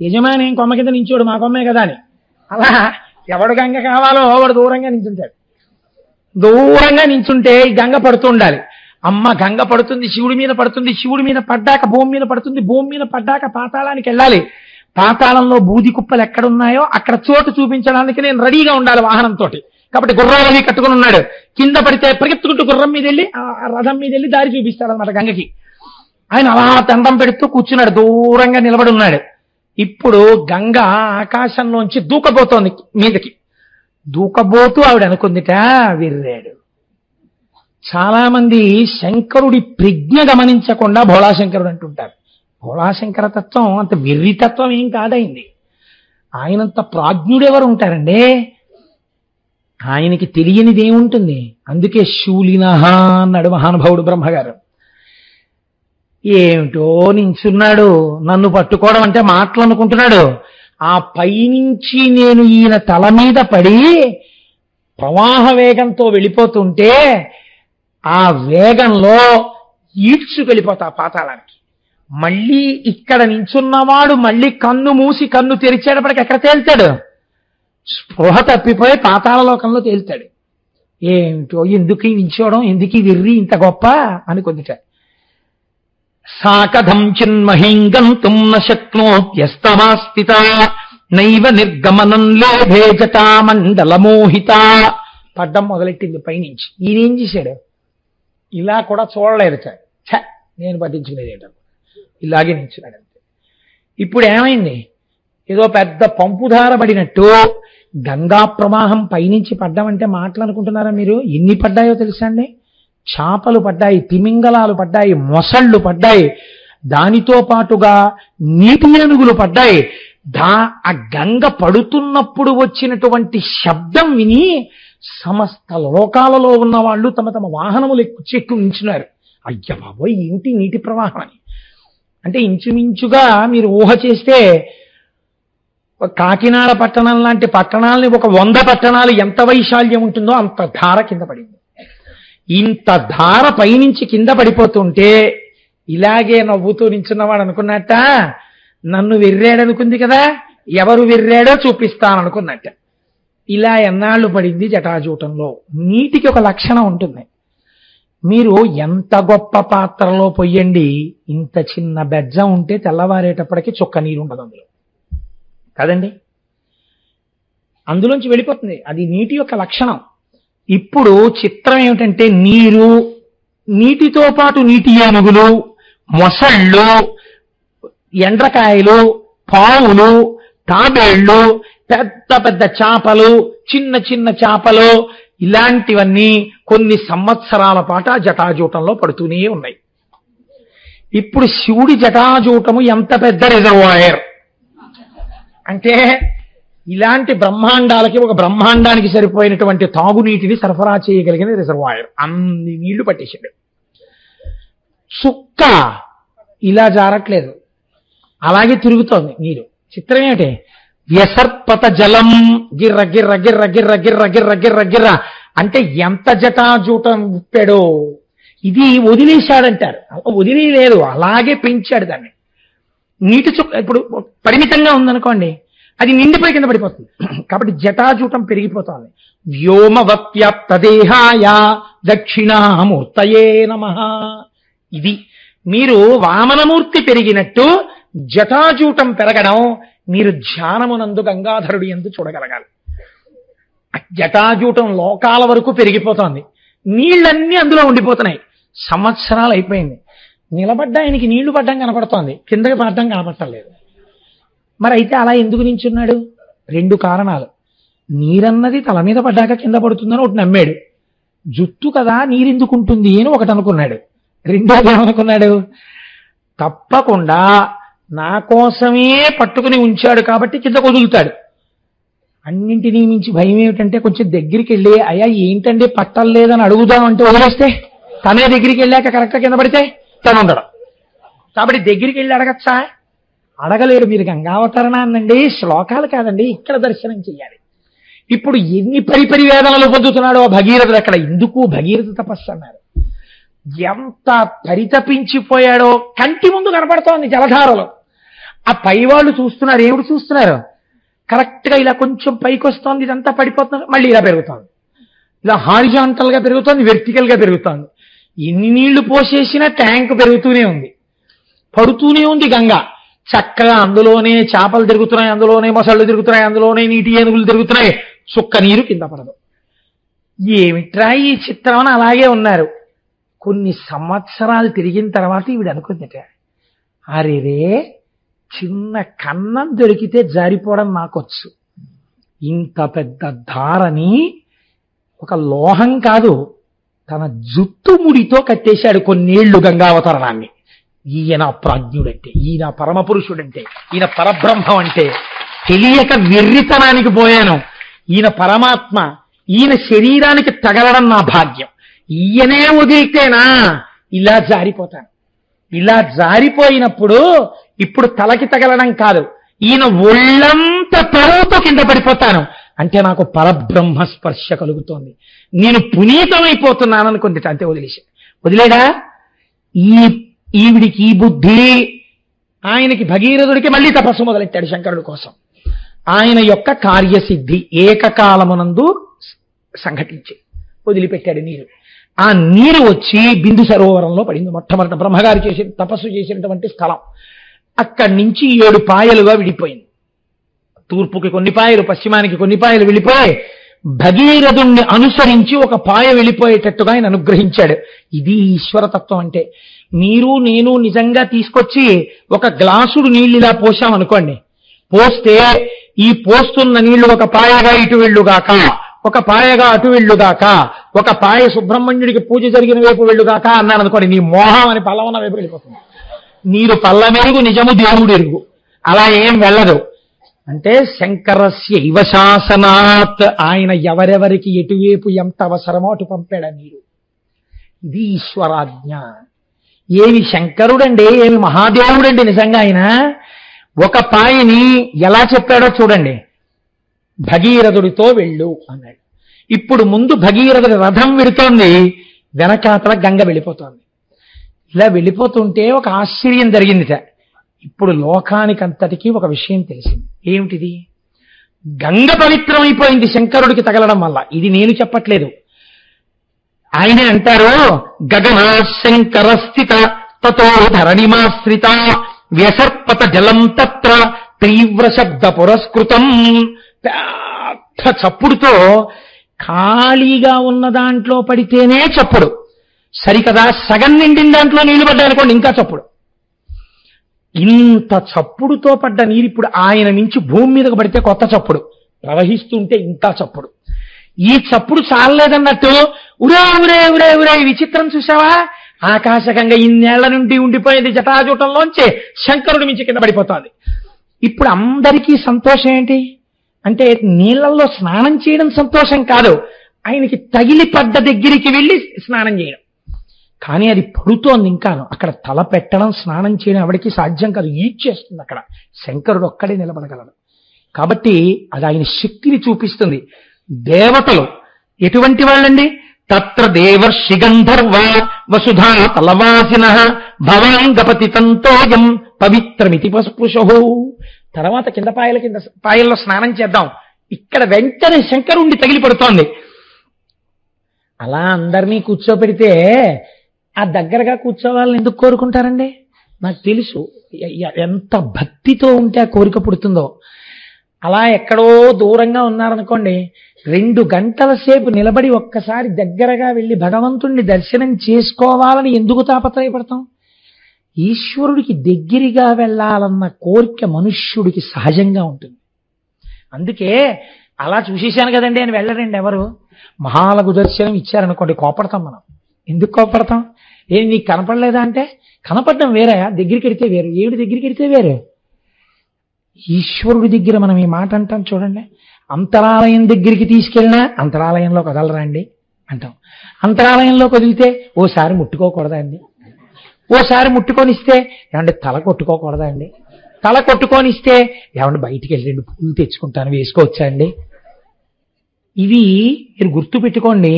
యజమాని ఏం కొమ్మ కింద నించోడు, మా కొమ్మే కదా అని. అలా ఎవడు గంగ కావాలో వాడు దూరంగా నించుంటాడు. దూరంగా నించుంటే ఈ గంగ పడుతూ ఉండాలి. అమ్మ గంగ పడుతుంది, శివుడి మీద పడుతుంది, శివుడి మీద పడ్డాక భూమి మీద పడుతుంది, భూమి మీద పడ్డాక పాతాళానికి వెళ్ళాలి. పాతాళంలో బూది కుప్పలు ఎక్కడున్నాయో అక్కడ చోటు చూపించడానికి నేను రెడీగా ఉండాలి వాహనంతో. కాబట్టి గుర్రాలని కట్టుకుని ఉన్నాడు. కింద పడితే పరిగెత్తుకుంటూ గుర్రం మీద వెళ్ళి ఆ రథం మీద వెళ్ళి దారి చూపిస్తాడు అనమాట గంగకి. ఆయన అలా దండం పెడుతూ కూర్చున్నాడు, దూరంగా నిలబడి ఉన్నాడు. ఇప్పుడు గంగ ఆకాశంలోంచి దూకబోతోంది మీదకి. దూకబోతూ ఆవిడ అనుకుందిట, విర్రాడు. చాలా మంది శంకరుడి ప్రజ్ఞ గమనించకుండా భోళాశంకరుడు అంటుంటారు. భోళాశంకర తత్వం అంత వెర్రితత్వం ఏం కాదైంది. ఆయనంత ప్రాజ్ఞుడెవరు ఉంటారండి? ఆయనకి తెలియనిది ఏముంటుంది? అందుకే శూలినహ అన్నాడు మహానుభావుడు బ్రహ్మగారు. ఏమిటో నించున్నాడు, నన్ను పట్టుకోవడం అంటే మాటలు అనుకుంటున్నాడు. ఆ పైనుంచి నేను ఈయన తల మీద పడి ప్రవాహ వేగంతో వెళ్ళిపోతుంటే ఆ వేగంలో ఈడ్చుకెళ్ళిపోతా పాతాళానికి. మళ్ళీ ఇక్కడ నించున్నవాడు మళ్ళీ కన్ను మూసి కన్ను తెరిచేటప్పటికి ఎక్కడ తేల్తాడు? స్పృహ తప్పిపోయి పాతాళలోకంలో తేల్తాడు. ఏమిటో ఎందుకు నించోవడం, ఎందుకు వెర్రి ఇంత గొప్ప అనుకుందిట. సాకథం చిన్మహీం గంతుం న శక్నోత్యస్తమాస్థిత నైవ నిర్గమనం లేభే జటామండలమోహిత. పడ్డం మొదలెట్టింది పైనుంచి. ఈయనేం చేశాడు? ఇలా కూడా చూడలేదు. ఛ, నేను పట్టించుకునేది ఏంటో, ఇలాగే నించున్నాడు అంతే. ఇప్పుడు ఏమైంది? ఏదో పెద్ద పంపుధార పడినట్టు గంగా ప్రవాహం పైనుంచి పడ్డామంటే మాటలు అనుకుంటున్నారా మీరు? ఎన్ని పడ్డాయో తెలుసా అండి? చేపలు పడ్డాయి, తిమింగలాలు పడ్డాయి, మొసళ్ళు పడ్డాయి, దానితో పాటుగా నీటి ఏనుగులు పడ్డాయి. ఆ గంగ పడుతున్నప్పుడు వచ్చినటువంటి శబ్దం విని సమస్త లోకాలలో ఉన్న వాళ్ళు తమ తమ వాహనములు చెక్కు ఉంచున్నారు. అయ్య బాబోయ్, ఏమిటి నీటి ప్రవాహం అని. అంటే ఇంచుమించుగా మీరు ఊహ చేస్తే కాకినాడ పట్టణం లాంటి పట్టణాలని ఒక 100 పట్టణాలు ఎంత వైశాల్యం ఉంటుందో అంత ధార కింద పడింది. ఇంత ధార పైనుంచి కింద పడిపోతుంటే ఇలాగే నవ్వుతూ నించున్నవాడు అనుకున్నట్ట, నన్ను వెర్రాడనుకుంది కదా, ఎవరు వెర్రాడో చూపిస్తాననుకున్నట్ట. ఇలా ఎన్నాళ్ళు పడింది జటాజూటంలో. నీటికి ఒక లక్షణం ఉంటుంది. మీరు ఎంత గొప్ప పాత్రలో పొయ్యండి, ఇంత చిన్న బెజ్జం ఉంటే తెల్లవారేటప్పటికి చుక్క నీరు ఉండదు అందులో కదండి. అందులోంచి వెళ్ళిపోతుంది. అది నీటి యొక్క లక్షణం. ఇప్పుడు చిత్రం ఏమిటంటే నీటితో పాటు నీటి ఏనుగులు, మొసళ్ళు, ఎండ్రకాయలు, పావులు, తాబేళ్లు, పెద్ద పెద్ద చేపలు, చిన్న చిన్న చేపలు, ఇలాంటివన్నీ కొన్ని సంవత్సరాల పాటు ఆ జటాజూటంలో పడుతూనే ఉన్నాయి. ఇప్పుడు శివుడి జటాజూటము ఎంత పెద్ద రిజర్వాయర్ అంటే, ఇలాంటి బ్రహ్మాండాలకి ఒక బ్రహ్మాండానికి సరిపోయినటువంటి తాగునీటిని సరఫరా చేయగలిగిన రిజర్వాయర్. అన్ని నీళ్లు పట్టేశాడు. చుక్క ఇలా జారట్లేదు, అలాగే తిరుగుతోంది నీరు. చిత్రం ఏమిటి? వ్యసర్పత జలం గిర్ర గిర్ర గిర్ర గిర్ర గిర్ర గిర్ర గిర్ర గిర్ర అంటే ఎంత జటాజూటం ఉప్పాడో. ఇది వదిలేశాడంటారు. వదిలేదు, అలాగే పెంచాడు దాన్ని. నీటి చుక్క ఇప్పుడు పరిమితంగా ఉందనుకోండి, అది నిండిపోయి కింద పడిపోతుంది. కాబట్టి జటాజూటం పెరిగిపోతుంది. వ్యోమవప్యాప్తదేహాయ దక్షిణామూర్తయే నమః. ఇది మీరు వామనమూర్తి పెరిగినట్టు జటాజూటం పెరగడం మీరు ధ్యానమునందు గంగాధరుడు యందు చూడగలగాలి. జటాజూటం లోకాల వరకు పెరిగిపోతోంది, నీళ్ళన్నీ అందులో ఉండిపోతున్నాయి. సంవత్సరాలు అయిపోయింది, నిలబడ్డా ఆయనకి నీళ్లు పడ్డం కనపడుతోంది, కిందకి పడ్డం కనపడలేదు. మరి అయితే అలా ఎందుకు నించున్నాడు? 2 కారణాలు. నీరన్నది తల మీద పడ్డాక కింద పడుతుందని ఒకటి నమ్మాడు. జుట్టు కదా నీరెందుకు ఉంటుంది అని ఒకటి అనుకున్నాడు. రెండోది ఏమనుకున్నాడు? తప్పకుండా నా కోసమే పట్టుకుని ఉంచాడు కాబట్టి కింద వదులుతాడు. అన్నింటినీ మించి భయం ఏమిటంటే, కొంచెం దగ్గరికి వెళ్ళి అయ్యా ఏంటంటే పట్టలేదని అడుగుదామంటే వదిలేస్తే, తనే దగ్గరికి వెళ్ళాక కరెక్ట్గా కింద పడితే తను ఉండడం. కాబట్టి దగ్గరికి వెళ్ళి అడగచ్చా? అడగలేడు. మీరు గంగావతరణాన్నండి, శ్లోకాలు కాదండి, ఇక్కడ దర్శనం చెయ్యాలి. ఇప్పుడు ఎన్ని పరివేదనలు పొందుతున్నాడో భగీరథుడు అక్కడ. ఎందుకు భగీరథ తపస్సు అన్నారు. ఎంత పరితపించిపోయాడో కంటి ముందు కనపడుతోంది జలధారలో. ఆ పైవాళ్ళు చూస్తున్నారు. ఏమిటి చూస్తున్నారు? కరెక్ట్గా ఇలా కొంచెం పైకి వస్తోంది, ఇదంతా పడిపోతుంది, మళ్ళీ ఇలా పెరుగుతోంది. ఇలా హారిజాంటల్ గా పెరుగుతోంది, వెర్టికల్ గా పెరుగుతోంది. ఎన్ని నీళ్లు పోసేసినా ట్యాంక్ పెరుగుతూనే ఉంది, పడుతూనే ఉంది గంగ. చక్కగా అందులోనే చేపలు తిరుగుతున్నాయి, అందులోనే మొసళ్ళు తిరుగుతున్నాయి, అందులోనే నీటి ఏనుగులు తిరుగుతున్నాయి. చుక్క నీరు కింద పడదు. ఏమిట్రా ఈ చిత్రం అని అలాగే ఉన్నారు. కొన్ని సంవత్సరాలు తిరిగిన తర్వాత ఈవిడ అనుకుందట, అరేరే చిన్న కన్నం దొరికితే జారిపోవడం నాకొచ్చు, ఇంత పెద్ద ధారని ఒక లోహం కాదు తన జుట్టు ముడితో కట్టేశాడు కొన్నేళ్లు గంగావతరణాన్ని. ఈయన ప్రాజ్ఞుడంటే, ఈయన పరమపురుషుడంటే, ఈయన పరబ్రహ్మం అంటే తెలియక వెర్రితనానికి పోయాను. ఈయన పరమాత్మ, ఈయన శరీరానికి తగలడం నా భాగ్యం. ఈయనే వదిలితేనా ఇలా జారిపోతాను. ఇలా జారిపోయినప్పుడు ఇప్పుడు తలకి తగలడం కాదు, ఈయన ఒళ్ళంత తరువుతో కింద పడిపోతాను. అంటే నాకు పరబ్రహ్మ స్పర్శ కలుగుతోంది, నేను పునీతమైపోతున్నాను అనుకుంది. అంతే వదిలేడా? ఈవిడికి ఈ బుద్ధి. ఆయనకి భగీరథుడికి మళ్ళీ తపస్సు మొదలెట్టాడు శంకరుడి కోసం. ఆయన యొక్క కార్యసిద్ధి ఏకకాలమునందు సంఘటించి వదిలిపెట్టాడు నీరు. ఆ నీరు వచ్చి బిందు సరోవరంలో పడింది. మొట్టమొదట బ్రహ్మగారు తపస్సు చేసినటువంటి స్థలం. అక్కడి నుంచి 7 పాయలుగా విడిపోయింది. తూర్పుకి కొన్ని పాయలు, పశ్చిమానికి కొన్ని పాయలు వెళ్ళిపోయి భగీరథుణ్ణి అనుసరించి ఒక పాయ వెళ్ళిపోయేటట్టుగా ఆయన అనుగ్రహించాడు. ఇది ఈశ్వరతత్వం అంటే. మీరు నేను నిజంగా తీసుకొచ్చి ఒక గ్లాసుడు నీళ్ళు ఇలా పోసామనుకోండి, పోస్తే ఈ పోస్తున్న నీళ్లు ఒక పాయగా ఇటు వెళ్ళుగాక, ఒక పాయగా అటు వెళ్ళుగాక, ఒక పాయ సుబ్రహ్మణ్యుడికి పూజ జరిగిన వైపు వెళ్ళుగాక అన్నాను అనుకోండి, నీ మోహం అని పల్లవన్న వైపు వెళ్ళిపోతుంది. నీరు పల్లమెరుగు నిజము దేవుడు ఎరుగు. అలా ఏం వెళ్ళదు. అంటే శంకరస్య ఇవ శాసనాత్, ఆయన ఎవరెవరికి ఎటువైపు ఎంత అవసరమో అటు పంపాడు నీరు. ఇది ఈశ్వరాజ్ఞ. ఏమి శంకరుడండి, ఏమి మహాదేవుడండి నిజంగా ఆయన. ఒక పాయని ఎలా చెప్పాడో చూడండి, భగీరథుడితో వెళ్ళు అన్నాడు. ఇప్పుడు ముందు భగీరథుడి రథం వెళుతోంది, వెనకాతల గంగ వెళ్ళిపోతోంది. ఇలా వెళ్ళిపోతుంటే ఒక ఆశ్చర్యం జరిగిందిట. ఇప్పుడు లోకానికంతటికీ ఒక విషయం తెలిసింది. ఏమిటిది? గంగ పవిత్రమైపోయింది శంకరుడికి తగలడం వల్ల. ఇది నేను చెప్పట్లేదు, ఆయనే అంటారు, గగన శంకర స్థిత తతో ధరణిమాశ్రిత వ్యసర్పత జలం తత్ర తీవ్ర శబ్ద పురస్కృతం. పెద్ద చప్పుడుతో ఖాళీగా ఉన్న దాంట్లో పడితేనే చప్పుడు, సరికదా సగం నిండిన దాంట్లో నీళ్లు పడ్డాయనుకోండి ఇంకా చప్పుడు. ఇంత చప్పుడుతో పడ్డ నీరు ఇప్పుడు ఆయన నుంచి భూమి మీదకు పడితే కొత్త చప్పుడు, ప్రవహిస్తుంటే ఇంకా చప్పుడు. ఈ చప్పుడు చాలలేదన్నట్టు ఉరే ఉరే ఉరే ఉరే విచిత్రం చూసావా, ఆకాశగంగ ఇన్నేళ్ల నుండి ఉండిపోయింది జటాజూటంలోంచి శంకరుడి మించి కింద పడిపోతుంది. ఇప్పుడు అందరికీ సంతోషం ఏంటి అంటే నీళ్లలో స్నానం చేయడం సంతోషం కాదు, ఆయనకి తగిలి పడ్డ దగ్గరికి వెళ్ళి స్నానం చేయడం. కానీ అది పడుతోంది ఇంకాను, అక్కడ తల పెట్టడం స్నానం చేయడం ఎవరికి సాధ్యం కాదు, ఈడ్చేస్తుంది. అక్కడ శంకరుడు ఒక్కడే నిలబడగలడు. కాబట్టి అది ఆయన శక్తిని చూపిస్తుంది. దేవతలు ఎటువంటి వాళ్ళండి? తత్ర దేవర్షి గంధర్వ వసుధా తలవాసిన భవాంగపతి తంతోయం పవిత్రమితి పస్పృశో. తర్వాత కింద పాయల్లో స్నానం చేద్దాం, ఇక్కడ వెంటనే శంకరుణ్ణి తగిలి పడుతోంది. అలా అందరినీ కూర్చోపెడితే ఆ దగ్గరగా కూర్చోవాలని ఎందుకు కోరుకుంటారండి? నాకు తెలుసు ఎంత భక్తితో ఉంటే ఆ కోరిక పుడుతుందో. అలా ఎక్కడో దూరంగా ఉన్నారనుకోండి, 2 గంటల సేపు నిలబడి ఒక్కసారి దగ్గరగా వెళ్ళి భగవంతుణ్ణి దర్శనం చేసుకోవాలని ఎందుకు తాపత్రయపడతాం? ఈశ్వరుడికి దగ్గరగా వెళ్ళాలన్న కోరిక మనుష్యుడికి సహజంగా ఉంటుంది. అందుకే అలా చూసేశాను కదండి అని వెళ్ళరండి ఎవరు. మహాలఘు దర్శనం ఇచ్చారనుకోండి కోపడతాం మనం. ఎందుకు కోపడతాం? ఏం నీకు కనపడలేదా అంటే, కనపడడం వేరే, దగ్గరికి వెడితే వేరు. ఏమిటి దగ్గరికి వెడితే వేరే? ఈశ్వరుడి దగ్గర మనం ఈ మాట అంటాం చూడండి, అంతరాలయం దగ్గరికి తీసుకెళ్ళినా అంతరాలయంలో కదలరా అండి అంటాం. అంతరాలయంలో కదిలితే ఓసారి ముట్టుకోకూడదా అండి, ఓసారి ముట్టుకొనిస్తే ఏమంటే తల కొట్టుకోకూడదా అండి, తల కొట్టుకొనిస్తే ఏమంటే బయటికి వెళ్ళి 2 పూలు తెచ్చుకుంటాను వేసుకోవచ్చా అండి. ఇవి మీరు గుర్తు పెట్టుకోండి.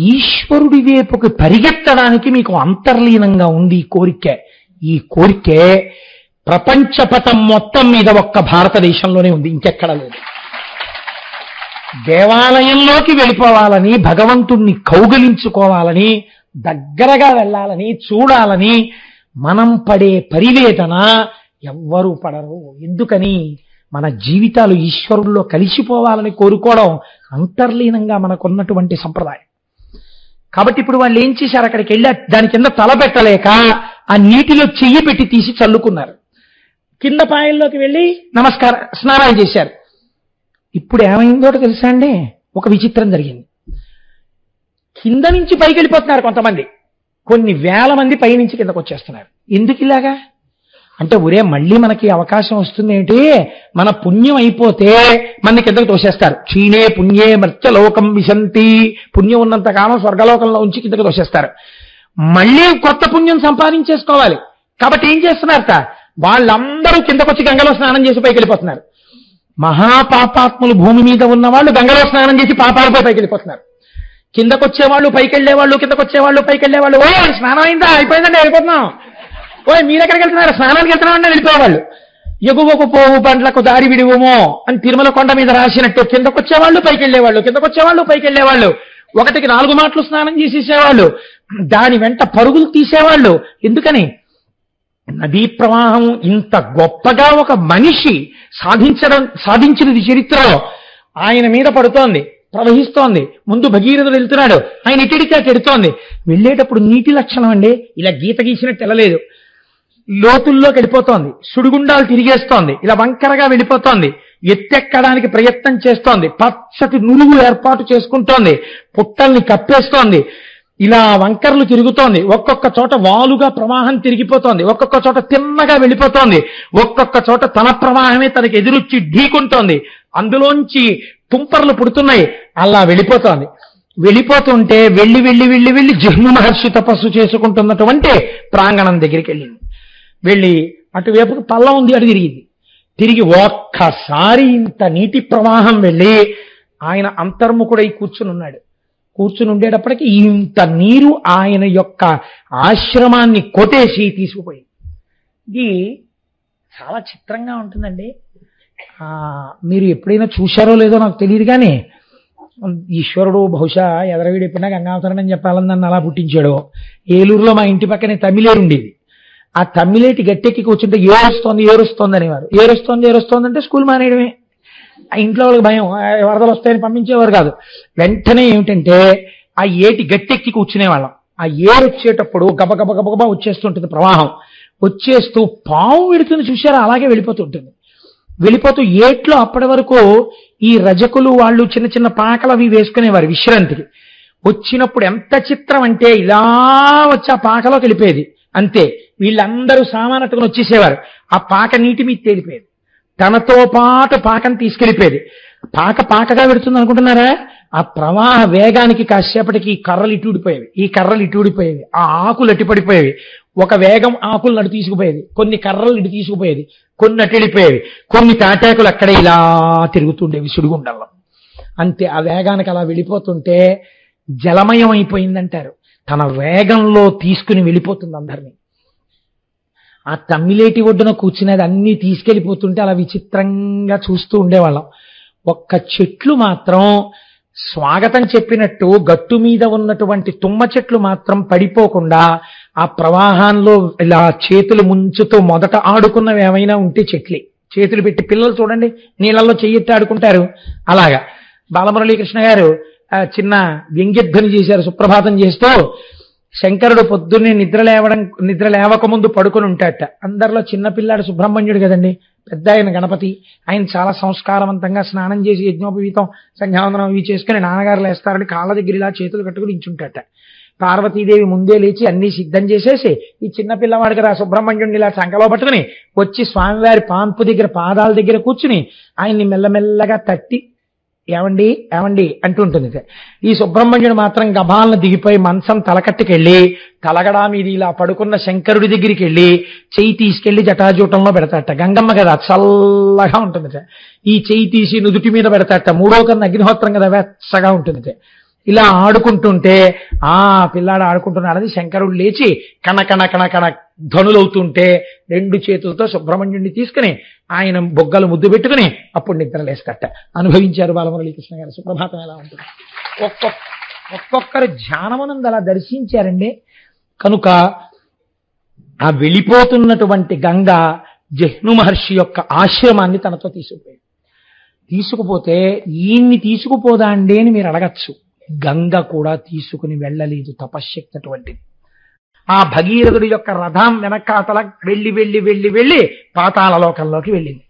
ఈశ్వరుడి వైపుకి పరిగెత్తడానికి మీకు అంతర్లీనంగా ఉంది ఈ కోరికే. ఈ కోరికే ప్రపంచపటం మొత్తం మీద ఒక్క భారతదేశంలోనే ఉంది, ఇంకెక్కడా లేదు. దేవాలయంలోకి వెళ్ళిపోవాలని, భగవంతుణ్ణి కౌగలించుకోవాలని, దగ్గరగా వెళ్ళాలని, చూడాలని మనం పడే పరివేదన ఎవ్వరూ పడరు. ఎందుకని? మన జీవితాలు ఈశ్వరుల్లో కలిసిపోవాలని కోరుకోవడం అంతర్లీనంగా మనకున్నటువంటి సంప్రదాయం. కాబట్టి ఇప్పుడు వాళ్ళు ఏం చేశారు, అక్కడికి వెళ్ళి దాని కింద తల పెట్టలేక ఆ నీటిలో చెయ్యి పెట్టి తీసి చల్లుకున్నారు. కింద పాయల్లోకి వెళ్ళి స్నానాలు చేశారు. ఇప్పుడు ఏమైందో తెలుసా అండి, ఒక విచిత్రం జరిగింది. కింద నుంచి పైకి వెళ్ళిపోతున్నారు కొంతమంది, కొన్ని వేల మంది పైనుంచి కిందకు వచ్చేస్తున్నారు. ఎందుకు ఇలాగా అంటే, ఒరే మళ్ళీ మనకి అవకాశం వస్తుంది ఏంటి, మన పుణ్యం అయిపోతే మన కిందకు తోసేస్తారు. క్షీణే పుణ్యే మర్త్యలోకం విశంతి, పుణ్యం ఉన్నంత కాలం స్వర్గలోకంలో ఉంచి కిందకు తోసేస్తారు. మళ్ళీ కొత్త పుణ్యం సంపాదించేసుకోవాలి. కాబట్టి ఏం చేస్తున్నారట, వాళ్ళందరూ కిందకొచ్చి గంగలో స్నానం చేసి పైకి వెళ్ళిపోతున్నారు. మహాపాపాత్ములు భూమి మీద ఉన్న వాళ్ళు గంగలో స్నానం చేసి పాపాలపై పైకి వెళ్ళిపోతున్నారు. కిందకొచ్చేవాళ్ళు పైకి వెళ్ళేవాళ్ళు, కిందకొచ్చేవాళ్ళు పైకి వెళ్ళేవాళ్ళు. ఓ స్నానం అయిందా, అయిపోయిందండి వెళ్ళిపోతున్నాం. ఓ మీరెక్కడికి వెళ్తున్నారు, స్నానానికి వెళ్తున్నామంటే వెళ్ళిపోయేవాళ్ళు. ఎగువకు పోవు బండ్లకు దారి విడివమో అని తిరుమల కొండ మీద రాసినట్టు కిందకొచ్చేవాళ్ళు పైకి వెళ్ళేవాళ్ళు, కిందకొచ్చేవాళ్ళు పైకి వెళ్ళేవాళ్ళు. 1కి 4 మాటలు స్నానం చేసేసేవాళ్ళు, దాని వెంట పరుగులు తీసేవాళ్ళు. ఎందుకని? నదీ ప్రవాహం ఇంత గొప్పగా ఒక మనిషి సాధించినది చరిత్రలో. ఆయన మీద పడుతోంది, ప్రవహిస్తోంది. ముందు భగీరథుడు వెళ్తున్నాడు, ఆయన ఇటుడికి అటు ఎడుతోంది. వెళ్ళేటప్పుడు నీటి లక్షణం అండి, ఇలా గీత గీసినట్టు వెళ్ళలేదు, లోతుల్లోకి వెళ్ళిపోతోంది. సుడిగుండాలు తిరిగేస్తోంది, ఇలా వంకరగా వెళ్ళిపోతోంది. ఎత్తెక్కడానికి ప్రయత్నం చేస్తోంది, పచ్చటి నురుగు ఏర్పాటు చేసుకుంటోంది, పుట్టల్ని కప్పేస్తోంది. ఇలా వంకర్లు తిరుగుతోంది, ఒక్కొక్క చోట వాలుగా ప్రవాహం తిరిగిపోతోంది, ఒక్కొక్క చోట తిన్నగా వెళ్ళిపోతోంది, ఒక్కొక్క చోట తన ప్రవాహమే తనకి ఎదురొచ్చి ఢీకుంటోంది. అందులోంచి తుంపర్లు పుడుతున్నాయి. అలా వెళ్ళిపోతోంది. వెళ్ళిపోతుంటే వెళ్ళి వెళ్ళి వెళ్ళి వెళ్ళి జహ్ను మహర్షి తపస్సు చేసుకుంటున్నటువంటి ప్రాంగణం దగ్గరికి వెళ్ళింది. వెళ్ళి అటువైపుకి పల్లం ఉంది, అటు తిరిగింది. తిరిగి ఒక్కసారి ఇంత నీటి ప్రవాహం వెళ్ళి ఆయన అంతర్ముఖుడై కూర్చునున్నాడు. కూర్చుని ఉండేటప్పటికీ ఇంత నీరు ఆయన యొక్క ఆశ్రమాన్ని కొట్టేసి తీసుకుపోయింది. ఇది చాలా చిత్రంగా ఉంటుందండి. మీరు ఎప్పుడైనా చూశారో లేదో నాకు తెలియదు కానీ ఈశ్వరుడు బహుశా ఎదరవీడు ఎప్పుడైనా గంగావతరణం చెప్పాలని నన్ను అలా పుట్టించాడు. ఏలూరులో మా ఇంటి పక్కనే తమిళేరు ఉండేది. ఆ తమిళేటి గట్టెక్కి కూర్చుంటే ఏరుస్తోంది అనేవారు. ఏరుస్తోంది అంటే స్కూల్ మానేయడమే. ఆ ఇంట్లో వాళ్ళకి భయం, వరదలు వస్తాయని పంపించేవారు కాదు. వెంటనే ఏమిటంటే ఆ ఏటి గట్టెక్కి కూర్చునేవాళ్ళం. ఆ ఏరు వచ్చేటప్పుడు గబగబ వచ్చేస్తుంటుంది ప్రవాహం. వచ్చేస్తూ పాము వెళుతుంది చూసారా, అలాగే వెళ్ళిపోతుంటుంది. వెళ్ళిపోతూ ఏట్లో అప్పటి వరకు ఈ రజకులు వాళ్ళు చిన్న చిన్న పాకలు అవి వేసుకునేవారు విశ్రాంతికి. వచ్చినప్పుడు ఎంత చిత్రం అంటే ఇలా వచ్చి ఆ పాకలోకి వెళ్ళిపోయేది అంతే. వీళ్ళందరూ సామానట్టుకుని వచ్చేసేవారు. ఆ పాక నీటి మీద తేలిపోయేది, తనతో పాటు పాకను తీసుకెళ్ళిపోయేది. పాకగా పెడుతుంది అనుకుంటున్నారా? ఆ ప్రవాహ వేగానికి కాసేపటికి ఈ కర్రలు ఇటు ఊడిపోయేవి, ఆ ఆకులు అట్టి పడిపోయేవి. ఒక వేగం ఆకులు అటు తీసుకుపోయేది, కొన్ని కర్రలు ఇటు తీసుకుపోయేది, కొన్ని అటు వెళ్ళిపోయేవి, కొన్ని తాటాకులు అక్కడే ఇలా తిరుగుతుండేవి సుడిగుండంలో. అంతే. ఆ వేగానికి అలా వెళ్ళిపోతుంటే జలమయం అయిపోయిందంటారు. తన వేగంలో తీసుకుని వెళ్ళిపోతుంది అందరినీ. ఆ తమ్మిలేటి ఒడ్డున కూర్చునేది అన్నీ తీసుకెళ్ళిపోతుంటే అలా విచిత్రంగా చూస్తూ ఉండేవాళ్ళం. ఒక్క చెట్లు మాత్రం స్వాగతం చెప్పినట్టు గట్టు మీద ఉన్నటువంటి తుమ్మ చెట్లు మాత్రం పడిపోకుండా ఆ ప్రవాహంలో ఇలా చేతులు ముంచుతూ మొదట ఆడుకున్నవి ఏమైనా ఉంటే చెట్లే. చేతులు పెట్టి పిల్లలు చూడండి నీళ్ళల్లో చెయ్యెత్తి ఆడుకుంటారు. అలాగా బాలమురళీకృష్ణ గారు చిన్న వ్యంగ్యధ్వని చేశారు సుప్రభాతం చేస్తూ. శంకరుడు పొద్దున్నే నిద్ర లేవక ముందు పడుకుని ఉంటాట. అందరిలో చిన్నపిల్లాడు సుబ్రహ్మణ్యుడు కదండి, పెద్ద ఆయన గణపతి. ఆయన చాలా సంస్కారవంతంగా స్నానం చేసి యజ్ఞోపవీతం సంధ్యావందనం ఇవి చేసుకుని నాన్నగారు లేస్తారని కాళ్ళ దగ్గర ఇలా చేతులు కట్టుకుని ఇంచుంటాట. పార్వతీదేవి ముందే లేచి అన్ని సిద్ధం చేసేసి ఈ చిన్న పిల్లవాడికి రా సుబ్రహ్మణ్యుడిని ఇలా చంకలో పట్టుకుని వచ్చి స్వామివారి పాన్పు దగ్గర పాదాల దగ్గర కూర్చుని ఆయన్ని మెల్లమెల్లగా తట్టి ఏమండి ఏమండి అంటుంటుంది. ఈ సుబ్రహ్మణ్యుడు మాత్రం గభాలను దిగిపోయి మంచం తలకట్టుకెళ్ళి తలగడా మీద ఇలా పడుకున్న శంకరుడి దగ్గరికి వెళ్ళి చెయ్యి తీసుకెళ్లి జటాజూటంలో పెడతాట. గంగమ్మ కదా చల్లగా ఉంటుంది. ఈ చెయ్యి తీసి నుదుటి మీద పెడతాట. మూడో కన్నా అగ్నిహోత్రం కదా వెచ్చగా ఉంటుంది. ఇలా ఆడుకుంటుంటే పిల్లాడు ఆడుకుంటున్నాడని శంకరుడు లేచి కణ ధ్వనులవుతుంటే రెండు చేతులతో సుబ్రహ్మణ్యుడిని తీసుకుని ఆయన బొగ్గలు ముద్దు పెట్టుకుని అప్పుడు నిద్రలేస్తట. అనుభవించారు బాలమురళీకృష్ణ గారు. సుప్రభాతం ఎలా ఉంటుంది. ఒక్కొక్కరు ధ్యానమునందు అలా దర్శించారండి. కనుక ఆ వెళ్ళిపోతున్నటువంటి గంగ జహ్ను మహర్షి యొక్క ఆశ్రమాన్ని తనతో తీసుకుపోతే ఈయన్ని తీసుకుపోదా అండి అని మీరు అడగచ్చు. గంగ కూడా తీసుకుని వెళ్ళలేదు, తపశ్శక్తి అటువంటిది. ఆ భగీరథుడి యొక్క రథం వెనకాతల వెళ్ళి పాతాళ లోకంలోకి వెళ్ళింది.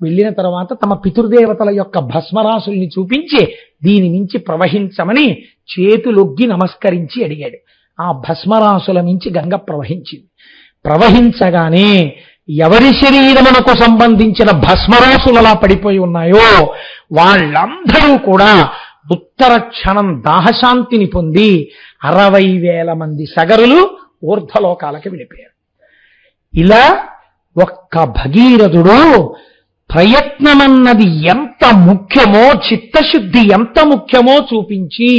వెళ్ళిన తర్వాత తమ పితృదేవతల యొక్క భస్మరాసుల్ని చూపించి దీని నుంచి ప్రవహించమని చేతులొగ్గి నమస్కరించి అడిగాడు. ఆ భస్మరాసుల నుంచి గంగ ప్రవహించింది. ప్రవహించగానే ఎవరి శరీరమునకు సంబంధించిన భస్మరాసులలా పడిపోయి ఉన్నాయో వాళ్ళందరూ కూడా ఉత్తర క్షణం దాహశాంతిని పొంది 60,000 మంది సగరులు ఊర్ధ్వలోకాలకి వెళ్ళిపోయారు. ఇలా ఒక్క భగీరథుడు ప్రయత్నమన్నది ఎంత ముఖ్యమో, చిత్తశుద్ధి ఎంత ముఖ్యమో చూపించి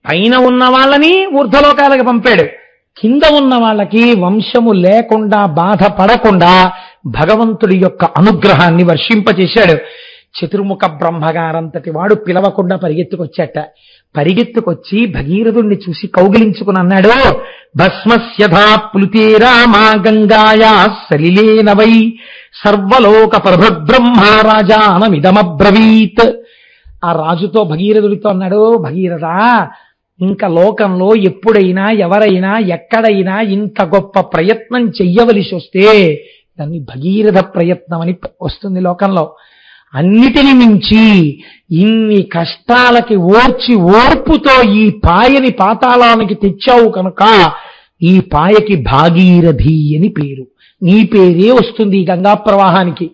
పైన ఉన్న వాళ్ళని ఊర్ధ్వలోకాలకు పంపాడు. కింద ఉన్న వాళ్ళకి వంశము లేకుండా బాధపడకుండా భగవంతుడి యొక్క అనుగ్రహాన్ని వర్షింపచేశాడు. చతుర్ముఖ బ్రహ్మగారంతటి వాడు పిలవకుండా పరిగెత్తుకొచ్చి భగీరథుణ్ణి చూసి కౌగిలించుకుని అన్నాడు, భస్మస్యథా ప్లుతే రామా గంగాయా సలిలేనవై సర్వలోక ప్రభబ్రహ్మ రాజానమిదమబ్రవీత్. ఆ రాజుతో భగీరథుడితో అన్నాడు, భగీరథ ఇంకా లోకంలో ఎప్పుడైనా ఎవరైనా ఎక్కడైనా ఇంత గొప్ప ప్రయత్నం చెయ్యవలసి వస్తే దాన్ని భగీరథ ప్రయత్నం అని వస్తుంది లోకంలో. అన్నిటిని మించి ఇన్ని కష్టాలకి ఓర్పుతో ఈ పాయని పాతాళానికి తెచ్చావు కనుక ఈ పాయకి భాగీరథి అని పేరు. నీ పేరే వస్తుంది ఈ గంగా ప్రవాహానికి.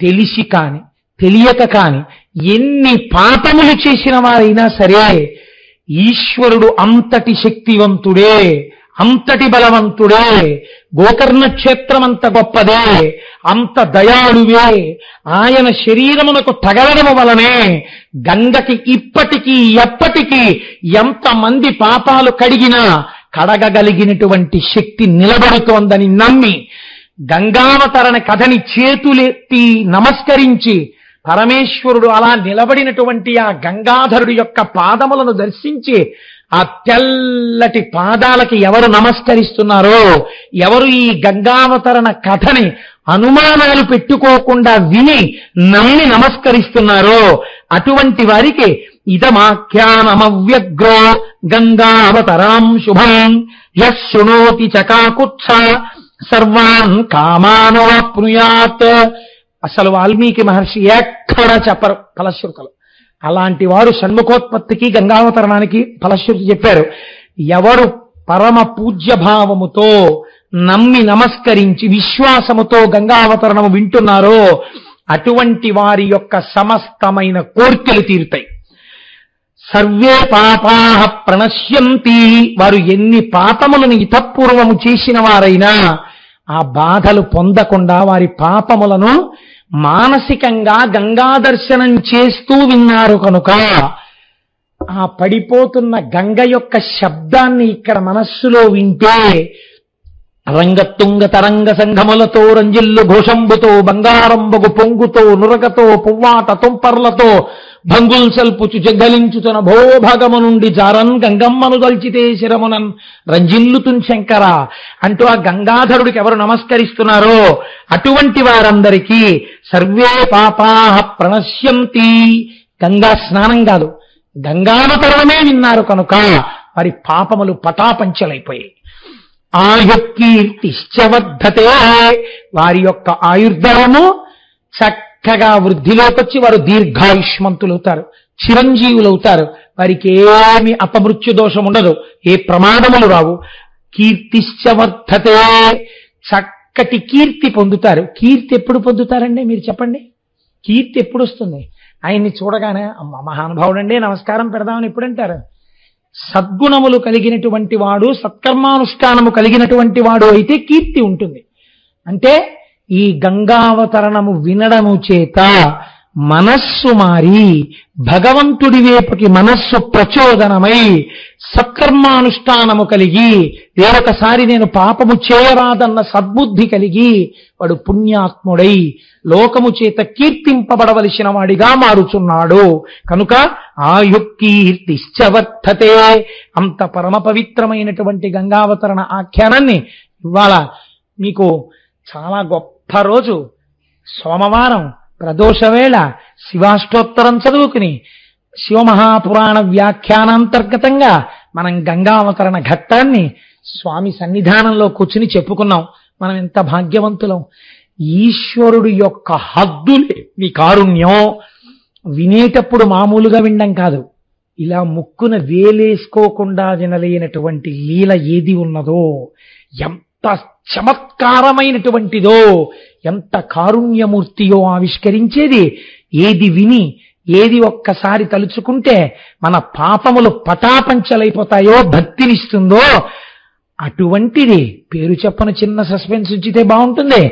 తెలిసి కాని తెలియక కాని ఎన్ని పాపములు చేసిన వారైనా సరే ఈశ్వరుడు అంతటి శక్తివంతుడే, అంతటి బలవంతుడే, గోకర్ణ క్షేత్రం అంత గొప్పదే, అంత దయాళువే. ఆయన శరీరమునకు తగలడము వలనే గంగకి ఇప్పటికీ ఎప్పటికీ ఎంతమంది పాపాలు కడిగినా కడగగలిగినటువంటి శక్తి నిలబడుతోందని నమ్మి గంగావతరణ కథని చేతులెత్తి నమస్కరించి పరమేశ్వరుడు అలా నిలబడినటువంటి ఆ గంగాధరుడి యొక్క పాదములను దర్శించి ఆ తెల్లటి పాదాలకి ఎవరు నమస్కరిస్తున్నారో, ఎవరు ఈ గంగావతరణ కథని అనుమానాలు పెట్టుకోకుండా విని నమ్మి నమస్కరిస్తున్నారో అటువంటి వారికి ఇదమాఖ్యానమవ్యగ్రో గంగావతరాం శుభం యః శృణోతి చకాకుత్స సర్వాన్ కామానవాప్నుయాత్. అసలు వాల్మీకి మహర్షి ఎక్కడ చెప్పరు ఫలశ్రుతులు. అలాంటి వారు షణ్ముఖోత్పత్తికి గంగావతరణానికి ఫలశ్రుతి చెప్పారు. ఎవరు పరమ పూజ్యభావముతో నమ్మి నమస్కరించి విశ్వాసముతో గంగావతరణము వింటున్నారో అటువంటి వారి యొక్క సమస్తమైన కోర్కెలు తీరుతాయి. సర్వే పాపాః ప్రణశ్యంతి. వారు ఎన్ని పాపములను ఇతపూర్వము చేసిన వారైనా ఆ బాధలు పొందకుండా వారి పాపములను మానసికంగా గంగా దర్శనం చేస్తూ విన్నారు కనుక ఆ పడిపోతున్న గంగ యొక్క శబ్దాన్ని ఇక్కడ మనస్సులో వింటే రంగతుంగ తరంగ సంఘములతో రంజిల్లు ఘోషంబుతో బంగారంబగు పొంగుతో నురగతో పువ్వాట తుంపర్లతో భంగుల్ సల్పుచు జగ్గలించుతున్న భోభాగము నుండి జారన్ గంగమ్మను దల్చితే శిరమునన్ రంజిల్లుతున్ శంకర అంటూ ఆ గంగాధరుడికి ఎవరు నమస్కరిస్తున్నారో అటువంటి వారందరికీ సర్వే పాపాః ప్రణశ్యంతి. గంగా స్నానం కాదు, గంగావతరణమే విన్నారు కనుక వారి పాపములు పటాపంచలైపోయాయి. ఆయుకీర్తిశ్చవర్ధతే. వారి యొక్క ఆయుర్దాయము చక్కగా వృద్ధిలోకి వచ్చి వారు దీర్ఘాయుష్మంతులవుతారు, చిరంజీవులవుతారు. వారికి ఏమి అపమృత్యు దోషం ఉండదు, ఏ ప్రమాదములు రావు. కీర్తిశ్చవర్ధతే. చక్కటి కీర్తి పొందుతారు. కీర్తి ఎప్పుడు పొందుతారండి మీరు చెప్పండి? కీర్తి ఎప్పుడు వస్తుంది? ఆయన్ని చూడగానే అమ్మ మహానుభావుడండి నమస్కారం పెడదామని ఎప్పుడంటారు? సద్గుణములు కలిగినటువంటి వాడు, సత్కర్మానుష్ఠానము కలిగినటువంటి వాడు అయితే కీర్తి ఉంటుంది. అంటే ఈ గంగావతరణము వినడము చేత మనస్సు మారి భగవంతుడి వైపుకి మనస్సు ప్రచోదనమై సత్కర్మానుష్ఠానము కలిగి వేరొకసారి నేను పాపము చేయరాదన్న సద్బుద్ధి కలిగి వాడు పుణ్యాత్ముడై లోకము చేత కీర్తింపబడవలసిన వాడిగా మారుచున్నాడు. కనుక ఆయుకీర్తిశ్చవర్ధతే. అంత పరమ పవిత్రమైనటువంటి గంగావతరణ ఆఖ్యానాన్ని ఇవాళ మీకు చాలా గొప్ప రోజు సోమవారం ప్రదోషవేళ శివాష్టోత్తరం చదువుకుని శివమహాపురాణ వ్యాఖ్యానాంతర్గతంగా మనం గంగావతరణ ఘట్టాన్ని స్వామి సన్నిధానంలో కూర్చుని చెప్పుకున్నాం. మనం ఎంత భాగ్యవంతులం. ఈశ్వరుడు యొక్క హద్దులేని కారుణ్యం వినేటప్పుడు మామూలుగా వినడం కాదు, ఇలా ముక్కున వేలేసుకోకుండా వినలేనటువంటి లీల ఏది ఉన్నదో, ఎంత చమత్కారమైనటువంటిదో, ఎంత కారుణ్యమూర్తియో ఆవిష్కరించేది ఏది విని ఏది ఒక్కసారి తలుచుకుంటే మన పాపములు పటాపంచలైపోతాయో భక్తినిస్తుందో అటువంటిది. పేరు చెప్పని చిన్న సస్పెన్స్ ఉంచితే బాగుంటుంది.